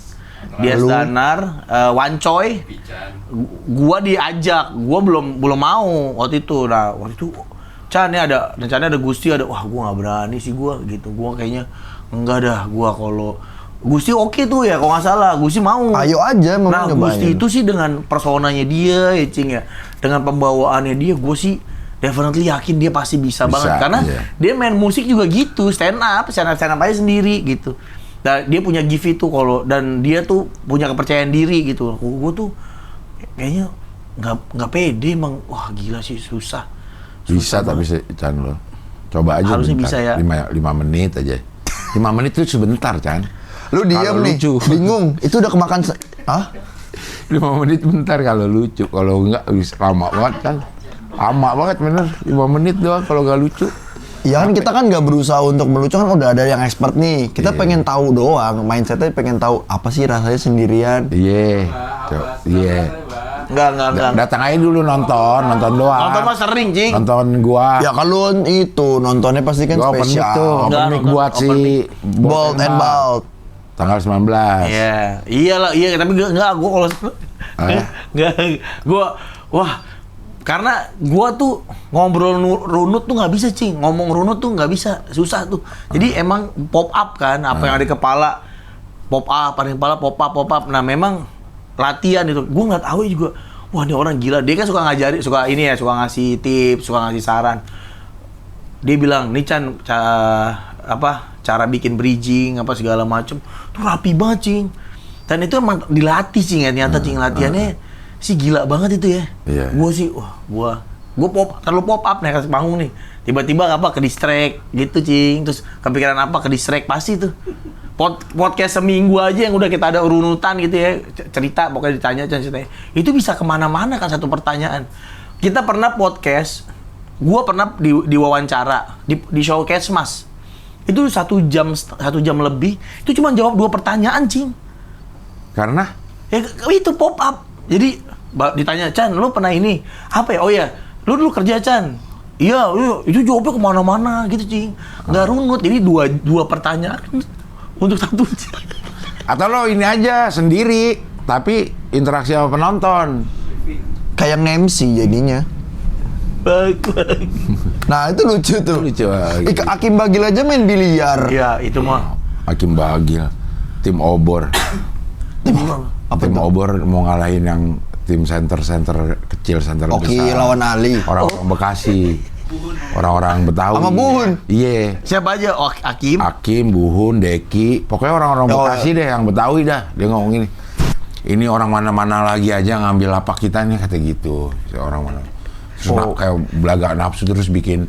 Danar Wancoy Pican. gua diajak, gua belum mau waktu itu. Nah, waktu itu Chan nih rencananya ada Gusti wah gua nggak berani sih gua gitu. Gua kayaknya enggak dah gua kalau Gusti oke tuh ya kalau nggak salah, Gusti mau. Ayo aja mau Nah, nyobain. Gusti itu sih dengan personanya dia ya Cing ya. Dengan pembawaannya dia gua sih definitely yakin dia pasti bisa banget karena dia main musik juga gitu, stand up aja sendiri gitu. Dan dia punya gift itu dan dia tuh punya kepercayaan diri gitu. Gue tuh kayaknya nggak pede emang. Wah gila sih susah Bisa tapi Chan lo. Coba aja Harusnya bentar. bisa ya. 5 menit aja. 5 menit itu sebentar Chan. Lu diam Kalau nih, lucu. bingung. Itu udah kemakan 5 menit bentar kalau lucu. Kalau enggak lama banget kan. Lama banget bener. 5 menit doang kalau nggak lucu. Ya kan kita kan nggak berusaha untuk melucu kan udah ada yang expert nih. Kita pengen tahu doang, mindsetnya pengen tahu apa sih rasanya sendirian. Iya. Iya. Enggak. Datang aja dulu nonton doang. Nonton mah sering Cing. Nonton gua. Ya kalau itu nontonnya pasti kan Gua open mic spesial. tuh. Open Enggak, mic nonton buat open si Bold and Bald. Tanggal 19. Iya tapi enggak gue kalau enggak wah karena gua tuh ngobrol runut tuh nggak bisa Cing, ngomong runut tuh nggak bisa, susah tuh. Jadi emang pop up kan, apa yang ada di kepala pop up, ada di kepala pop up. Nah memang latihan itu, gua nggak tahu juga. Wah ini orang gila, dia kan suka ngajari, suka ngasih tips, suka ngasih saran. Dia bilang, nih Chan, cara bikin bridging apa segala macem, tuh rapi banget Cing. Dan itu emang dilatih Cing, ternyata Cing latihannya. Sih gila banget itu ya. Iya. Gua terlalu pop up nih kasih panggung nih. Tiba-tiba ke distract gitu Cing. Terus kepikiran ke distract pasti tuh. Podcast seminggu aja yang udah kita ada urutan gitu ya. Cerita pokoknya ditanya. Itu bisa kemana-mana kan satu pertanyaan. Kita pernah podcast. Gua pernah diwawancara di showcase Mas. Itu 1 jam lebih. Itu cuma jawab 2 pertanyaan Cing. Karena Ya itu pop up. Jadi ditanya, Chan, lu pernah ini? Apa ya? Oh ya, lu dulu kerja Chan. Iya, itu jawabnya kemana-mana gitu Cing. Nggak runut, jadi dua pertanyaan untuk 1 jam. atau lo ini aja sendiri tapi interaksi sama penonton. Kayak MC jadinya. Baik. Nah itu lucu tuh. Lucu. Hakim Bagil aja main biliar. Iya, itu mah. Hakim Bagil, tim obor. Tim obor mau ngalahin yang tim center kecil, center Oke, besar. lawan Ali. Orang-orang Bekasi. Orang-orang Betawi. Sama Buhun. Iya. Siapa aja? Oh, Hakim. Hakim, Buhun, Deki. Pokoknya orang-orang Bekasi deh, yang Betawi dah. Dia ngomong gini. Ini orang mana-mana lagi aja ngambil lapak kita nih, kata gitu. Orang mana. Terus kayak belaga nafsu terus bikin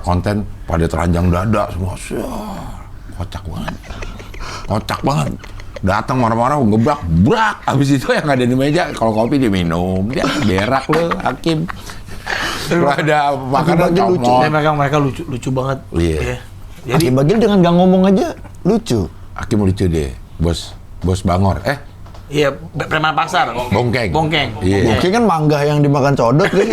konten pada telanjang dada semua. Kocak banget. Datang marah-marah, ngebrak, brak. Habis itu yang ada di meja, kalau kopi dia minum. Dia berak lo, Hakim. Kalau ada makanan lucu. comot. Mereka lucu banget. Iya. Jadi Hakim Bagil dengan nggak ngomong aja lucu. Hakim lucu deh, bos Bangor. Iya, preman pasar. Bongkeng. Bongkeng. Iya. Mungkin kan mangga yang dimakan codot kan.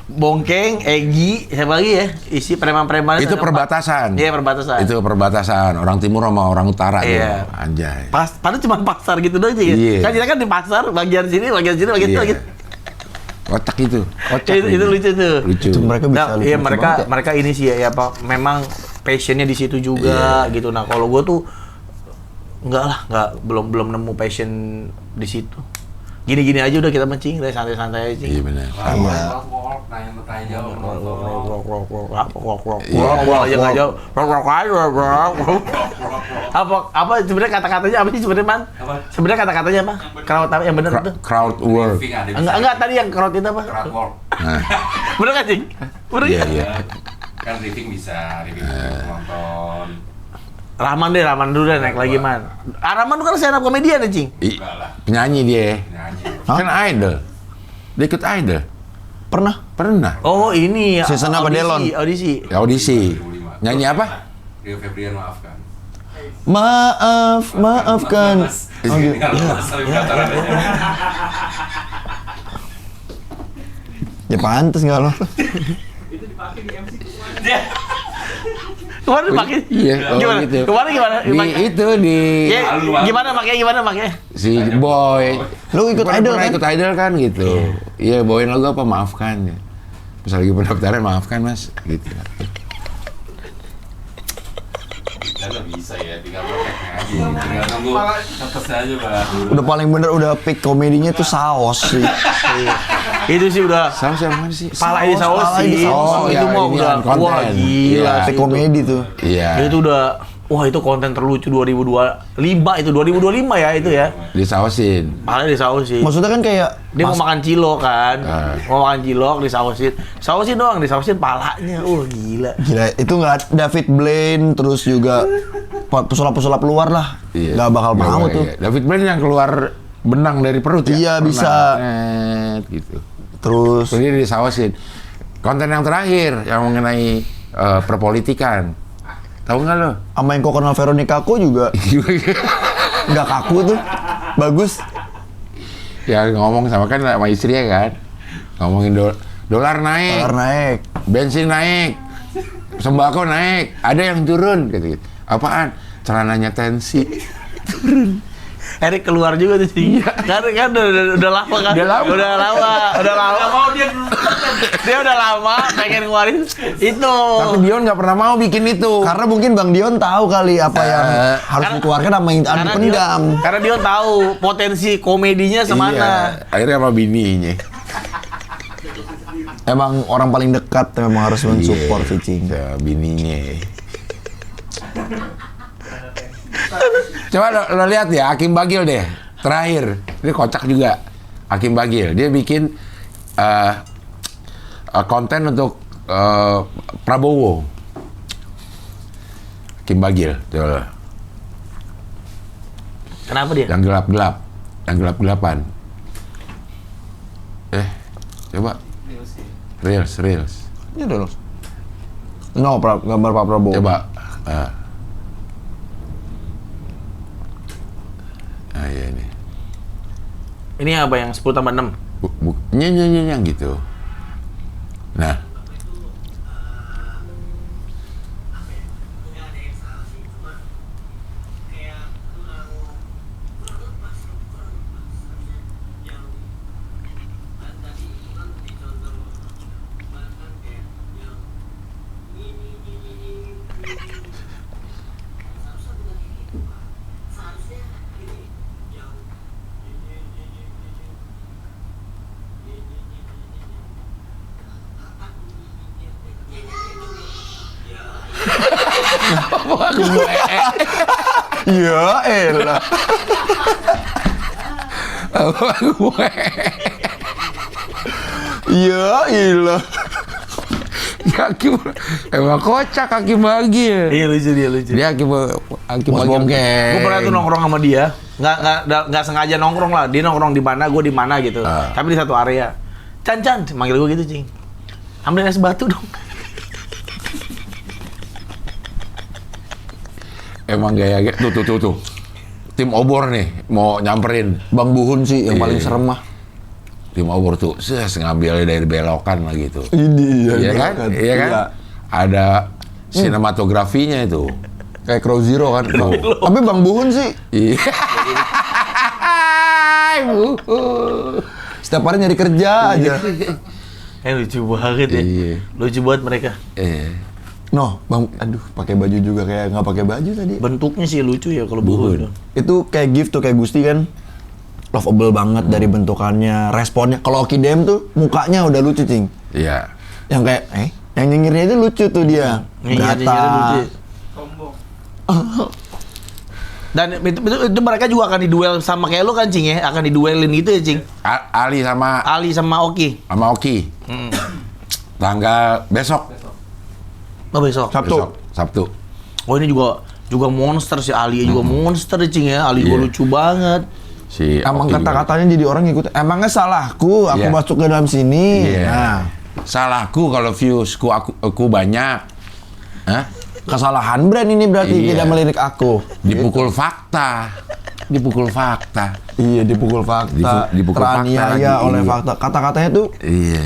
Bongkeng, Egi, siapa lagi ya? Isi preman-preman. Itu perbatasan. Iya, perbatasan. Itu perbatasan orang timur sama orang utara Iya. tuh. Anjay. Padahal cuma pasar gitu doang ya. Iya. Kan kita kan di pasar, bagian sini, bagian sini, bagian Iya. itu. Gitu. Kocak itu. Kocak. Itu lucu tuh. Lucu. Itu mereka bisa Nah, lucu iya banget ya. mereka ini sih ya apa memang passionnya di situ juga gitu. Nah kalau gue tuh belum nemu passion di situ. Gini-gini aja udah kita mencing, udah santai-santai aja. Iya benar. Walk, tanya jawab. Gua aja nggak jauh. Apa sebenarnya kata-katanya apa sih sebenarnya man? Apa? Sebenarnya kata-katanya apa? Crowd apa yang benar itu? Crowd work. Briefing ada Enggak tadi yang crowd itu apa? crowd work. Nah, Bener kan cing? Bener iya kan? iya. Kan briefing bisa, review penonton. Rahman dulu deh naik lagi man. Rahman tuh kan stand up komedian ya cing. Enggak lah, Penyanyi dia. nyanyi. Kan idol. Dia ikut idol. Pernah? Pernah. Oh ini ya. Season apa, Delon? Audisi. Ya, audisi. 2005. Nyanyi apa? Rio Febrian maafkan. Maafkan. Oh, gitu. Ya pantes nggak lo? Kemarin dipakai. Iya, oh Gimana? gitu. Kemarin gimana? Di Ya, gimana makanya? si Boy. Lu ikut Pernah idol kan? ikut idol kan gitu. Iya, bawain lagu apa maafkan. Pas lagi pendaftaran maafkan Mas gitu. Kita bisa ya, tinggal prakteknya aja. Tinggal nunggu ngetesnya aja, Bang. Udah paling bener udah peak komedinya tuh saos sih. Itu sih udah Saus yang mana sih? pala di saus pala sih. di saus. Oh, itu ya, mah ini udah yang konten. wah gila. Iya. sih Peak itu. komedi tuh. Iya. Itu udah wah itu konten terlucu 2025 itu 2025 ya itu ya. Disausin. Pala di saus sih. Maksudnya kan kayak Dia mau makan cilok kan. Ah. Mau makan cilok disausin. Sausin doang, disausin palanya. Gila. gila itu nggak David Blaine terus juga pesulap-pesulap luar lah. Iya. Nggak bakal Iya, mau iya. tuh. David Blaine yang keluar benang dari perut ya? Iya, Pernah. bisa. Gitu. Terus Terus dia disausin. Konten yang terakhir yang mengenai perpolitikan. Tahu nggak lo? sama yang kok kenal Veronica Ko juga nggak kaku tuh. Bagus. Ya ngomong sama istrinya kan. Ngomongin dolar naik, Dolar naik. bensin naik, sembako naik, ada yang turun gitu. Apaan? Celananya tensi. Erik keluar juga tuh sih. Karena kan udah lama kan. Udah lama. Udah lama. Mau dia udah lama pengen ngeluarin itu. Tapi Dion nggak pernah mau bikin itu. Karena mungkin Bang Dion tahu kali apa yang harus Karena- dikeluarkan sama yang dipendam. Karena dia tahu potensi komedinya semana. Iya, akhirnya sama bininya. Emang orang paling dekat memang harus mensupport si Cing. Ya, bininya. Coba lo lihat ya, Hakim Bagil deh. Terakhir, ini kocak juga. Hakim Bagil, dia bikin konten untuk Prabowo. Hakim Bagil, coba. Kenapa dia? Yang gelap-gelap, yang gelap-gelapan. Coba. Reels. Ini dulu. No, gambar Pak Prabowo. Coba. Iya nih. Ini apa yang 10 tambah 6? Yang gitu. Nah. Ya elah. Ya elah. Hakim emang kocak Hakim Bagil. Iya lucu dia lucu. Dia Hakim Bos Bagil. bongkeng. Gue pernah tuh nongkrong sama dia, nggak sengaja nongkrong lah. Dia nongkrong di mana, gue di mana gitu. Tapi di satu area. Chan, manggil gue gitu cing. Ambilin es batu dong. Emang gaya tuh. tim obor nih mau nyamperin. Bang Buhun sih yang paling Iya. serem mah. Tim obor tuh ngambilnya dari belokan lah gitu. Ini Iya kan? Iya kan? Ada sinematografinya itu. Kayak Crow Zero kan. Tapi Bang Buhun sih Iya. setiap hari nyari kerja aja. Lucu banget ya. Iya. Lucu banget mereka. Noh, Bang, aduh, pakai baju juga kayak nggak pakai baju tadi. Bentuknya sih lucu ya kalau Buhun. Buhun. Itu kayak gift tuh kayak Gusti kan. Lovable banget dari bentukannya, responnya. Kalau Oki Dem tuh mukanya udah lucu, Cing. Iya. Yang kayak yang nyengirnya itu lucu tuh dia. Nyengir-nyengirnya lucu. Dan itu mereka juga akan diduel sama kayak lu kan, Cing ya? Akan diduelin gitu ya, Cing? Ali sama Oki. Oki. Tanggal besok. Oh, besok. Sabtu. Oh, ini juga monster sih, Ali juga monster Cing ya. Ali juga Iya. lucu banget. Si Emang Oki kata-katanya jadi orang ngikut. Emangnya salahku aku Iya. masuk ke dalam sini. Iya. Nah, Salahku kalau viewsku aku banyak. Hah? kesalahan brand ini berarti Iya. tidak melirik aku. Dipukul fakta. Dipukul fakta. Iya, dipukul fakta. Dipukul fakta teraniaya lagi, oleh iya. fakta. Kata-katanya tuh Iya.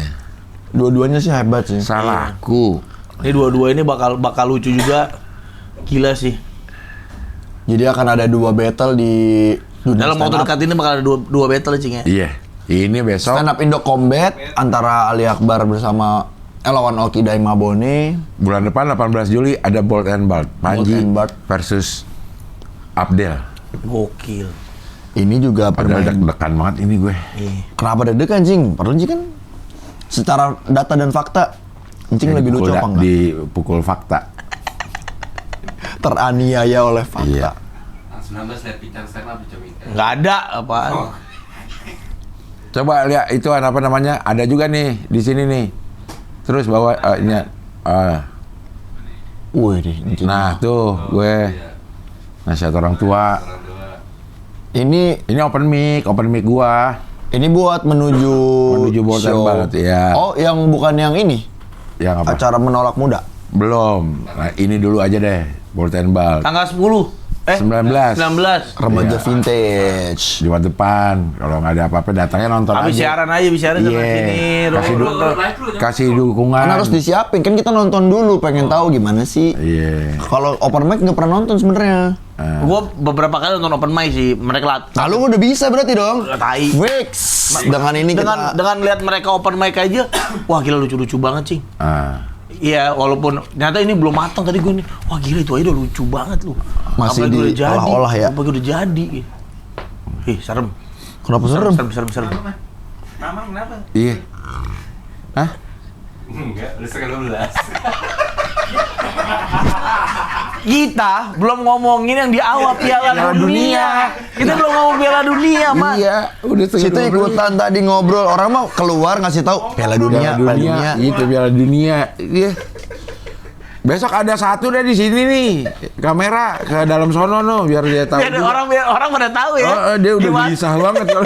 dua-duanya sih hebat sih. Salahku. Ini dua-dua ini bakal lucu juga. Gila sih. Jadi akan ada 2 battle di dunia Dalam waktu stand up. dekat ini bakal ada dua battle Cing ya. Iya. Ini besok. Stand up Indo Combat antara Ali Akbar bersama lawan Oki Daimabone. Bulan depan 18 Juli ada Bolt and Bart. Panji and Bart. versus Abdel. Gokil. Ini juga Padahal permain. deg-degan banget ini gue. Kenapa deg-degan, Cing? Padahal Cing kan secara data dan fakta Cing lebih lucu apa enggak? Dipukul fakta. Teraniaya oleh fakta. Iya. Langsung 19 lihat pincang stand up coba. Nggak ada apaan. Coba lihat itu apa namanya? Ada juga nih di sini nih. Terus bawa ini. Wih, Cing. Nah, tuh gue nasihat orang tua. Orang tua. Ini open mic gua. Ini buat menuju Bolt and show. Bart, ya. Oh, yang bukan yang ini? Yang apa? Acara menolak muda. Belum. Nah, ini dulu aja deh. Bolt and Bart. Tanggal 10. 19. 19. Remaja Iya. vintage. Jumat depan. Kalau nggak ada apa-apa datangnya nonton Habis aja. siaran aja, siaran sama Iya. sini. Kasih Lu- dulu. Live dulu, jangan. Kasih dukungan. Kan harus disiapin, kan kita nonton dulu pengen tahu gimana sih. Iya. Kalau open mic nggak pernah nonton sebenarnya. Gua beberapa kali nonton open mic sih, mereka Nah, lu udah bisa berarti dong. Tai. Fix. Dengan ini kita dengan lihat mereka open mic aja, wah gila lucu-lucu banget Cing. Ah. Iya, walaupun ternyata ini belum matang tadi gue ini. Wah gila itu aja udah lucu banget lu. Masih Apalagi udah jadi. diolah-olah ya. Apalagi udah jadi. Ih, serem. kenapa serem? Serem. Mama kenapa? Iya. Hah? Enggak, udah setengah 12. Kita belum ngomongin yang di awal Piala Dunia. Kita belum ngomong Piala Dunia, Mas. Iya, udah Situ ikutan tadi ngobrol, orang mau keluar ngasih tahu Piala Dunia, Piala Dunia. Itu Piala Dunia. Iya. Besok ada satu deh di sini nih. Kamera ke dalam sono no biar dia tahu. Biar juga. orang pada tahu ya. Oh, dia udah Gimana? gelisah banget kalau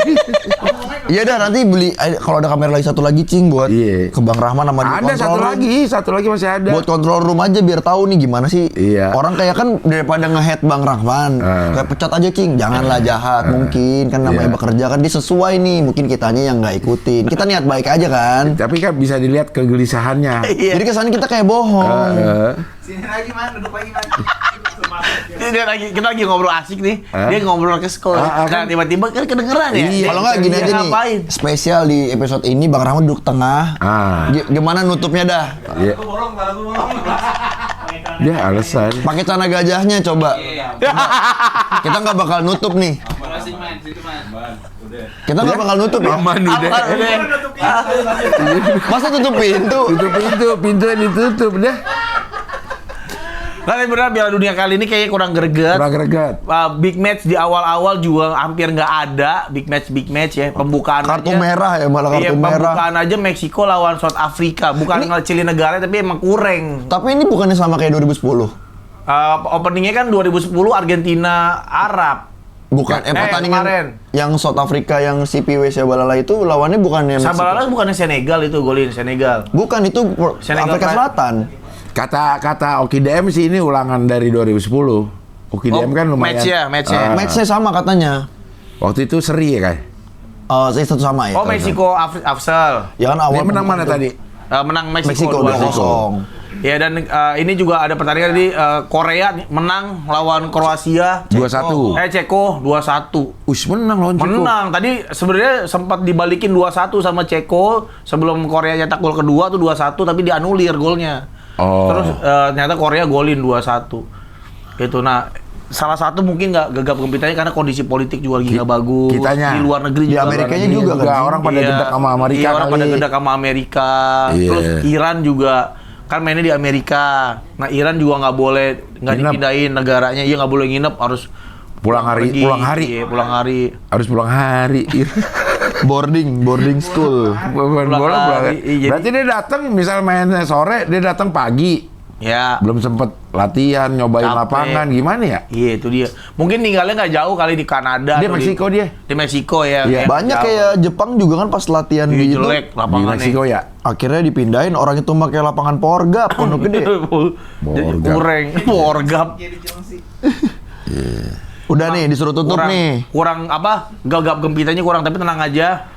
Iya dah nanti beli kalau ada kamera lagi satu lagi Cing buat Iya. ke Bang Rahman sama di ada control room. satu lagi masih ada. Buat control room aja biar tahu nih gimana sih. Iya. Orang kayak kan daripada nge-head Bang Rahman, kayak pecat aja Cing. Janganlah jahat, mungkin kan namanya Iya. bekerja kan dia sesuai nih. Mungkin kitanya yang nggak ikutin. Kita niat baik aja kan. Tapi kan bisa dilihat kegelisahannya. Iya. Jadi kesannya kita kayak bohong. Sini lagi man, duduk lagi man. Kita lagi ngobrol asik nih. Dia ngobrol ke sekolah. kan? Nah, tiba-tiba kan kedengeran ya. Iya. Kalau nggak gini Dia aja nih, ngapain? spesial di episode ini Bang Rahman duduk tengah. Gimana nutupnya dah? Iya. Aku borong, kepala aku borong. Dia alasan. Pakai celana gajahnya coba. Kita nggak bakal nutup nih. Masih man, situ man. Udah. Kita nggak bakal nutup ya. Aman udah. Apa udah? Masa tutup pintu? Tutup pintu ditutup dah. Tapi benar Piala Dunia kali ini kayaknya kurang greget. Kurang greget. Big match di awal-awal juga hampir nggak ada big match ya. Pembukaan Kartu aja. merah ya, malah Iya, kartu merah. pembukaan aja Meksiko lawan South Africa. Bukan ngecilin negara tapi emang kurang. Tapi ini bukannya sama kayak 2010? Openingnya kan 2010 Argentina Arab. Bukan, pertandingan kemarin. yang South Africa yang si PW Shabalala itu lawannya bukannya Meksiko? Sabalala bukannya Senegal itu golin Senegal. Bukan, itu Senegal Afrika Pride. Selatan. Kata Oki DM sih ini ulangan dari 2010. Hoki DM kan lumayan. Match-nya. Match-nya sama katanya. Waktu itu seri ya, Kay? Saya satu sama ya. Oh, Meksiko Afsal. Ya kan awal Dia menang mana tadi? Menang Meksiko 2-0. Ya, dan ini juga ada pertandingan di Korea nih, menang lawan Kroasia. 2-1. Ceko 2-1. Menang lawan Ceko. Menang. Tadi sebenarnya sempat dibalikin 2-1 sama Ceko sebelum Korea nyetak gol kedua tuh 2-1 tapi dianulir golnya. Terus ternyata Korea golin 2-1. Gitu. Nah, salah satu mungkin nggak gegap gempitanya karena kondisi politik juga lagi nggak bagus. Kitanya. Di luar negeri Di juga. Amerikanya juga kan. Orang pada gendak sama Amerika. Iya, orang pada kali. gendak sama Amerika. Iya. Terus Iran juga kan mainnya di Amerika. Nah, Iran juga nggak boleh nggak Nginep. dipindahin negaranya. Iya, nggak boleh nginep, harus Pulang hari. Iya, pulang hari. Harus pulang hari. boarding school. Pulang hari. Iya, Berarti dia datang, misal mainnya sore, dia datang pagi. Ya. Belum sempet latihan, nyobain Capek. lapangan, gimana ya? Iya, itu dia. Mungkin tinggalnya nggak jauh kali di Kanada. Dia atau Meksiko dia. Di Meksiko ya. Iya. Banyak jauh. kayak Jepang juga kan pas latihan Iya, gitu. jelek Di lapangannya. Meksiko ya? Akhirnya dipindahin orang itu pakai lapangan Porgap, Pondok Gede. Borgap. Kureng. Porgap. Udah nih disuruh tutup kurang, nih. Kurang apa? Gagap gempitannya kurang, tapi tenang aja.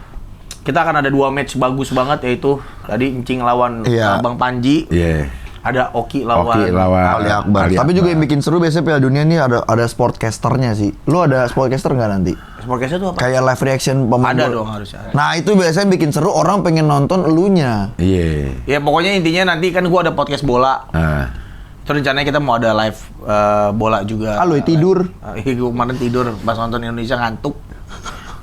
Kita akan ada 2 match bagus banget, yaitu tadi Encing lawan Iya. Bang Panji. Iya. Ada Oki lawan Ali Akbar. Tapi juga yang bikin seru biasanya Piala Dunia nih ada sportcasternya sih. Lu ada sportcaster nggak nanti? Sportcastnya tuh apa? Kayak live reaction pemain Ada bola. dong, harusnya ada. Nah itu biasanya bikin seru, orang pengen nonton elunya. Iya. Ya pokoknya intinya nanti kan gua ada podcast bola. Nah. Terus rencananya kita mau ada live bola juga. Ah, lu tidur. Gue kemarin tidur pas nonton Indonesia ngantuk.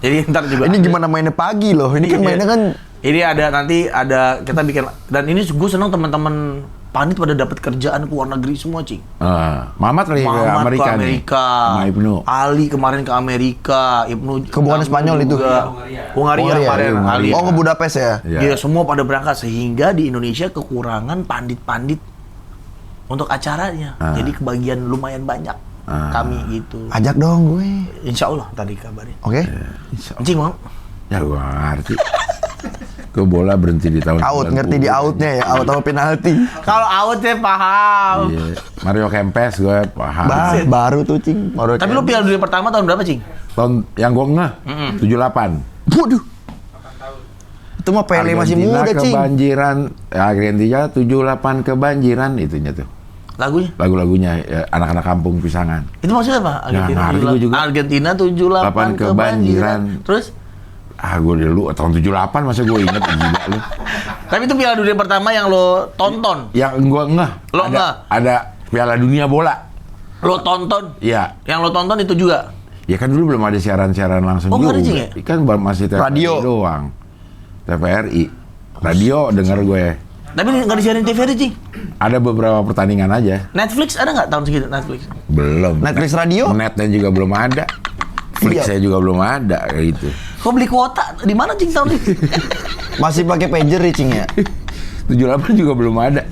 Jadi ntar juga. Ini gimana mainnya pagi loh? Ini kan Iya. mainnya kan Ini nanti ada kita bikin, dan ini gue seneng teman-teman Panit pada dapat kerjaan ke luar negeri semua, Cing. Mamat lagi ke Mamat Amerika, ke Amerika. nih. Sama Ibnu. Ali kemarin ke Amerika. Ibnu Ke bukan Spanyol itu. Hungaria Hungaria, kemarin. iya, Ali. oh ke Budapest ya? Iya. Iya, semua pada berangkat sehingga di Indonesia kekurangan pandit-pandit untuk acaranya. Jadi kebagian lumayan banyak kami gitu. Ajak dong gue. Insya Allah tadi kabarin. Oke. Cing mau? Ya gua nggak ngerti. Gue bola berhenti di tahun Out, 90. ngerti di outnya ya, out sama penalti. Kalau out ya paham. Iya. Mario Kempes gue paham. Baru tuh Cing. Baru Tapi lu Piala Dunia pertama tahun berapa, Cing? Tahun yang gue ngeh 78. Waduh. Itu mah Pele masih Argentina muda Cing. kebanjiran. Argentina 78 kebanjiran itunya tuh. Lagunya? Lagu-lagunya ya, anak-anak kampung Pisangan. Itu maksudnya apa? ngerti gua juga. Argentina 78 kebanjiran. Terus? Gue dulu tahun 78 masa gue inget gila lu. Tapi itu Piala Dunia pertama yang lo tonton. Yang gue ngeh. Lo ngeh? Ada Piala Dunia bola. Lo tonton. Iya. Yang lo tonton itu juga. Ya kan dulu belum ada siaran-siaran langsung Oh, nggak ada, juga. Cing, ya? Kan masih TVRI Radio. doang. TVRI. Radio denger gue. Tapi nggak disiarin TVRI, Cing. Ada beberapa pertandingan aja. Netflix ada nggak tahun segitu Netflix? Belum. Netflix radio? Netnya juga belum ada. Flixnya juga belum ada kayak gitu. Kok beli kuota di mana, Cing, tahun ini? Masih pakai pager ya Cing ya? 78 juga belum ada.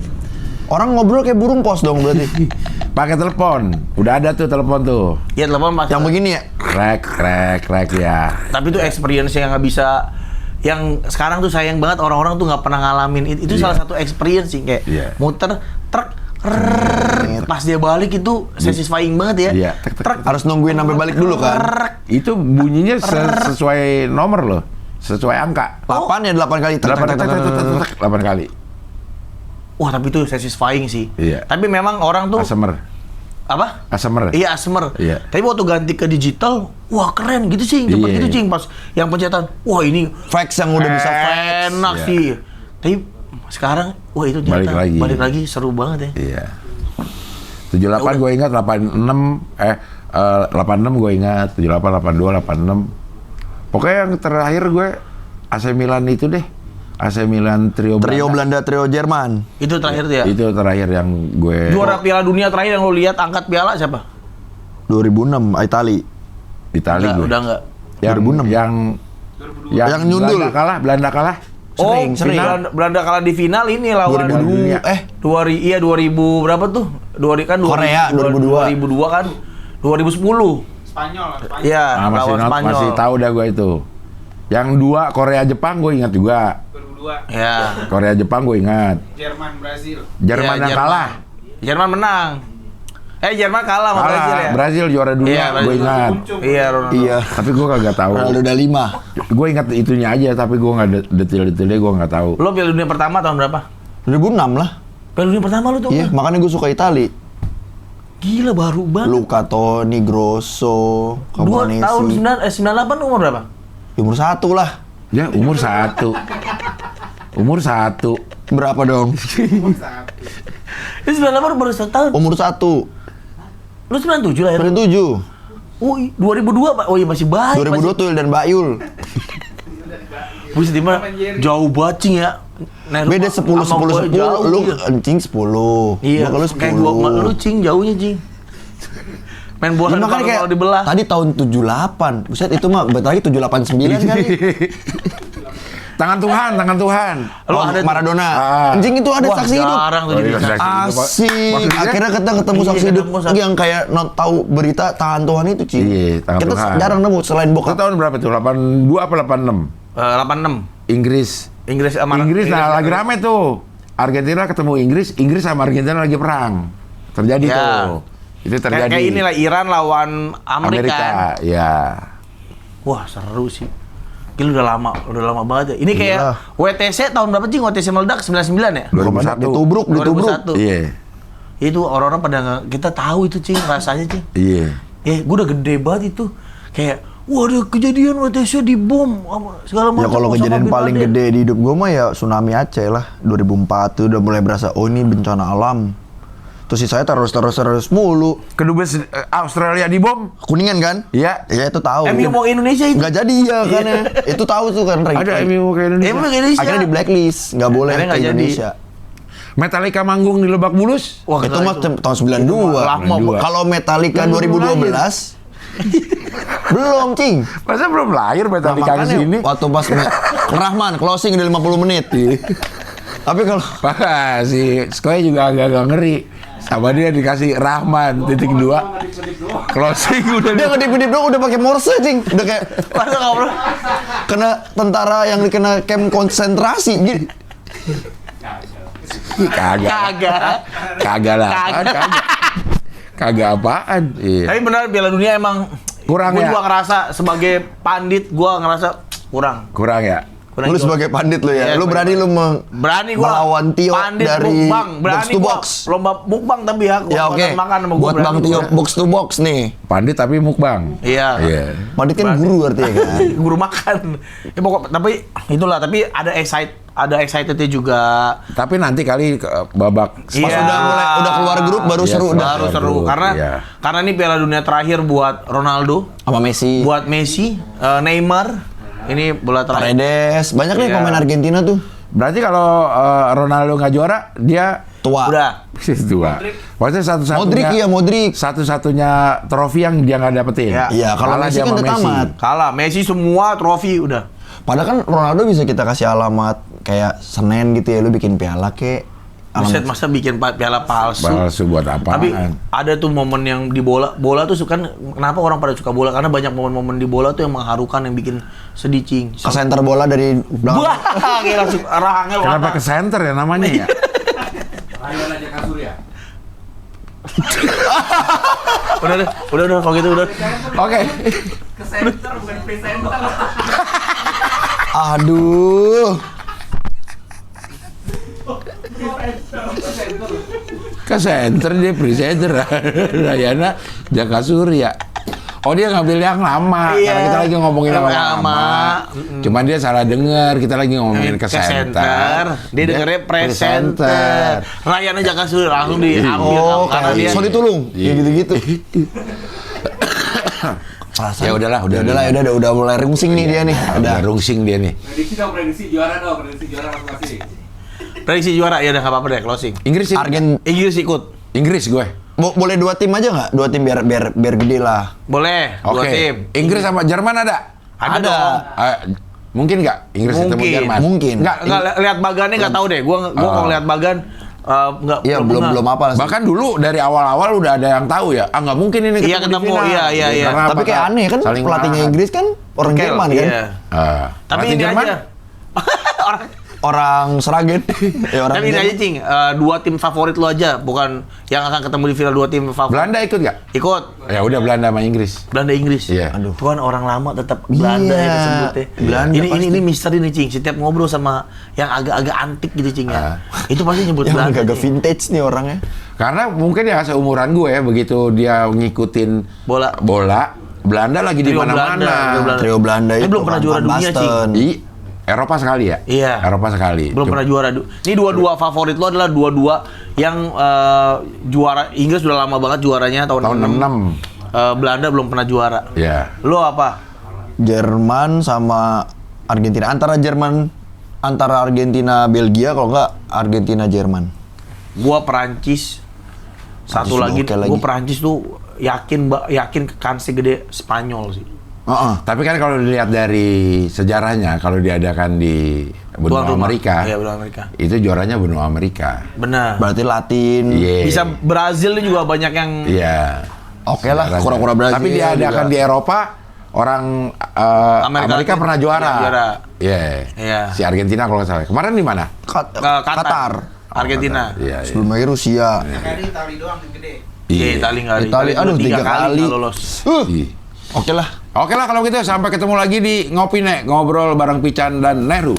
Orang ngobrol kayak burung pos dong berarti. Pakai telepon. Udah ada tuh telepon tuh. Ya telepon pas. Yang begini ya? Krek ya. Tapi itu experience yang nggak bisa. Yang sekarang tuh sayang banget orang-orang tuh nggak pernah ngalamin itu. Itu salah satu experience sih kayak Iya. muter truk. Pas dia balik itu satisfying banget ya. Iya. Truk. Harus nungguin sampai balik dulu kan? Itu bunyinya sesuai nomor loh. Sesuai angka. 8 ya 8 kali. 8 kali. Wah, tapi itu satisfying sih. Iya. Tapi memang orang tuh Asmer. apa? Asmer. Iya, Asmer. Iya. Tapi waktu ganti ke digital, wah keren gitu sih. Cepet Iya. gitu Cing. Pas yang pencetan, wah ini Fax yang udah bisa fax. enak Iya. sih. Tapi sekarang, wah itu ternyata balik lagi seru banget ya. Iya. 78 gue ingat, 86 gue ingat, 78, 82, 86. Pokoknya yang terakhir gue AC Milan itu deh. AC Milan trio Belanda, trio Jerman. Itu terakhir tuh ya. Itu terakhir yang gue Juara Piala Dunia terakhir yang lo lihat angkat piala siapa? 2006 Itali. Itali Enggak, gue. udah enggak. Yang 2006. yang nyundul. Belanda kalah. Sering. Belanda kalah di final ini lawan 2002. 2000 berapa tuh? Korea, 2002 kan. 2010. Spanyol. Iya, Masih lawan Spanyol. masih tahu dah gue itu. Yang 2 Korea Jepang gue ingat juga. 2002. Ya. Korea Jepang gue ingat. Jerman Brazil. Jerman Iya, yang kalah. Jerman menang. Jerman kalah sama Brazil ya. Brazil juara dunia, Iya, gue ingat. Iya, Ronaldo. Iya. Tapi gue kagak tahu. Ronaldo udah 5. Gue ingat itunya aja, tapi gue nggak detail-detailnya gue nggak tahu. Lo Piala Dunia pertama tahun berapa? 2006 lah. Piala Dunia pertama lo tuh? Iya, makanya gue suka Itali. Gila baru banget. Luca Toni, Grosso, Camoranesi. Tahun 98 umur berapa? Umur 1 lah. Ya umur 1. Umur 1. Berapa dong? Itu 98 baru 1 tahun. Umur 1. Lu 97 lah ya? 97. Oh, 2002 Pak. Oh iya masih baik. 2002 tuh dan Bayul. Buset dimana? Jauh banget Cing ya. Beda 10 10 10. Lu anjing 10. Iya. Gua kalau Kayak 10. gua lu Cing jauhnya Cing. Main bola Ya, makanya kayak kalau dibelah. tadi tahun 78. Buset itu mah bentar lagi 789 kali. Tangan Tuhan. Lu Oh, ada tuh? Maradona. Ah. Anjing itu ada Wah, saksi hidup. jarang tuh Oh, jadi iya, saksi. saksi. Asik. Maksudnya? Akhirnya kita ketemu Iya, saksi hidup ketemu saksi. yang kayak tahu berita tangan Tuhan itu, Ci. Iya, tangan Kita Tuhan. jarang nemu selain Itu bokap. tahun berapa tuh? 82 apa 86? 86. Inggris. Inggris sama Inggris lagi rame tuh. Argentina ketemu Inggris sama Argentina lagi perang. Terjadi Ya. tuh. Itu terjadi. Kayak inilah Iran lawan Amerika. Ya. Wah, seru sih. Gila udah lama banget ya. Ini kayak Gila. WTC tahun berapa Cing? WTC meledak 99 ya? 2001. Ditubruk. 2001. Iya. Itu orang-orang pada kita tahu itu Cing, rasanya Cing. Iya. Gue udah gede banget itu. Kayak wah ada kejadian WTC dibom apa segala macam. Ya kalau sama kejadian Bin paling Laden. gede di hidup gue mah ya tsunami Aceh lah. 2004 tuh udah mulai berasa oh ini bencana alam. Terus saya terus mulu. Kedubes Australia dibom. Kuningan kan? Iya. Ya itu tahu. MU mau Indonesia itu. Nggak jadi ya kan ya. Itu tahu tuh kan. Ada MU ke Indonesia. MU ke Indonesia. Akhirnya di blacklist, nggak boleh Akhirnya ke nggak jadi. Indonesia. Metallica manggung di Lebak Bulus. Wah, Itu gila mah tahun 92. Lama, Bang. Kalau Metallica Belum 2012 belum, Cing. Masa belum lahir Nah, Metallica ke makanya sini? waktu pas Rahman closing udah 50 menit. Tapi kalau Parah, si Skoy juga agak-agak ngeri. Sama dia dikasih Rahman .2 closing udah dia ngedip-ngedip dong udah pakai Morse, Cing. Udah kayak Masa ngobrol? kena tentara yang kena camp konsentrasi gitu. Kagak lah. Kagak apaan. Iya. Tapi benar Piala Dunia emang Kurang gua ya? juga ngerasa sebagai pandit gua ngerasa kurang. Kurang ya? Lu sebagai pandit lu ya. Iya, Lu berani lu Berani gua melawan Tio pandit dari mukbang, berani box to gua box. lomba mukbang tapi ya Ya oke. makan sama gua Buat Bang berani Tio gua. box to box nih. Pandit tapi mukbang. Iya. Iya. Pandit kan guru artinya kan. Guru makan. Ya pokok tapi itulah tapi ada excitednya juga. Tapi nanti kali babak Pas Iya. udah keluar grup baru Iya, seru seru. dah. Baru seru Aduh, karena iya. ini Piala Dunia terakhir buat Ronaldo, Sama Messi. buat Messi, Neymar. Ini bola terakhir. Paredes. Banyak nih Iya. pemain Argentina tuh. Berarti kalau Ronaldo nggak juara, dia Tua. Udah. tua. Maksudnya satu-satunya Modric iya, Modric. satu-satunya trofi yang dia nggak dapetin. Ya. Iya, kalau Kalah Messi dia kan sama udah tamat. Kalah Messi semua trofi udah. Padahal kan Ronaldo bisa kita kasih alamat kayak Senin gitu ya, lu bikin piala kek. Buset masa bikin piala palsu. Palsu buat apaan? Tapi ada tuh momen yang di bola tuh kan kenapa orang pada suka bola karena banyak momen-momen di bola tuh yang mengharukan yang bikin sedih Cing. Ke center bola dari belakang. Wah, kayak langsung rahangnya Kenapa ke center ya namanya ya? Rayuan aja kasur ya. udah kalau gitu udah. Oke. Ke center bukan ke center. Aduh. Ke center dia presenter. Rayana Jaka Surya. Oh dia ngambil yang lama Iya. karena kita lagi ngomongin yang Yang lama. lama. Cuman dia salah dengar, kita lagi ngomongin ke center. Dia dengernya presenter. Rayana Jaka Surya langsung diambil Oh, karena dia kayak Sony Tulung. Iya. Ya gitu-gitu. Ya udahlah, udah mulai rungsing nih dia nih. Udah rungsing dia nih. Prediksi dong, prediksi juara dong, prediksi juara masing-masing. prediksi juara ya udah nggak apa-apa deh closing. Inggris sih. Inggris ikut. Inggris gue. Boleh 2 tim aja nggak? 2 tim biar gede lah. Boleh, dua Oke. tim. Inggris sama Jerman ada? Ada Ada. dong. Mungkin nggak Inggris ketemu Mungkin. Jerman? Mungkin. Nggak. Enggak lihat bagannya enggak tahu deh. Gua kalau lihat bagan enggak Iya, belum apa sih. Bahkan dulu dari awal-awal udah ada yang tahu ya. Nggak mungkin ini Iya, di ketemu. final. Iya. Karena Tapi apa? kayak aneh kan Saling pelatihnya marahan. Inggris kan orang Kel, Jerman kan. iya. Ah, Tapi pelatih ini Jerman? aja. Orang orang Seragen. Orang Dan ini Jerman. aja Cing, 2 tim favorit lo aja, bukan yang akan ketemu di final 2 tim favorit. Belanda ikut nggak? Ikut. Ya udah Belanda sama Inggris. Belanda Inggris. Iya. Aduh. Itu kan orang lama tetap Belanda Iya. ya disebutnya. Belanda ini pasti. ini misteri nih Cing. Setiap ngobrol sama yang agak-agak antik gitu Cing ya. Itu pasti nyebut Yang Belanda. agak Cing. vintage nih orangnya. Karena mungkin ya seumuran gue ya, begitu dia ngikutin bola, Belanda lagi di Trio Belanda, mana-mana. Trio Belanda Tapi itu belum pernah kan, juara Van dunia, Basten. Cing. Di Eropa sekali ya? Iya. Eropa sekali. Belum pernah juara. Ini dua favorit lo adalah dua yang juara. Inggris sudah lama banget juaranya tahun Tahun 66. Belanda belum pernah juara. Ya. Lo apa? Jerman sama Argentina. Antara Argentina Belgia, kalau nggak Argentina Jerman. Gua Perancis. Satu Perancis lagi, oke lagi. gua Perancis tuh yakin kansnya gede Spanyol sih. Tapi kan kalau dilihat dari sejarahnya, kalau diadakan di benua Tuan rumah. Amerika, Iya, benua Amerika. itu juaranya benua Amerika. Benar. Berarti Latin. Iya. Bisa Brazil juga banyak yang Iya. Oke lah, Sejarahnya. kura-kura Brazil Tapi diadakan juga. di Eropa, orang Amerika Amerika Latin pernah juara. juara. Iya. Iya. Si Argentina kalau nggak salah. Kemarin di mana? Qatar. Argentina. Iya. Sebelum lagi Rusia. Itali doang yang gede. Iya, Itali nggak ada. Itali, aduh, 3 kali. nggak lolos. Iya. Oke lah. Oke lah kalau gitu, sampai ketemu lagi di Ngopi Nek, ngobrol bareng Pican dan Nehru.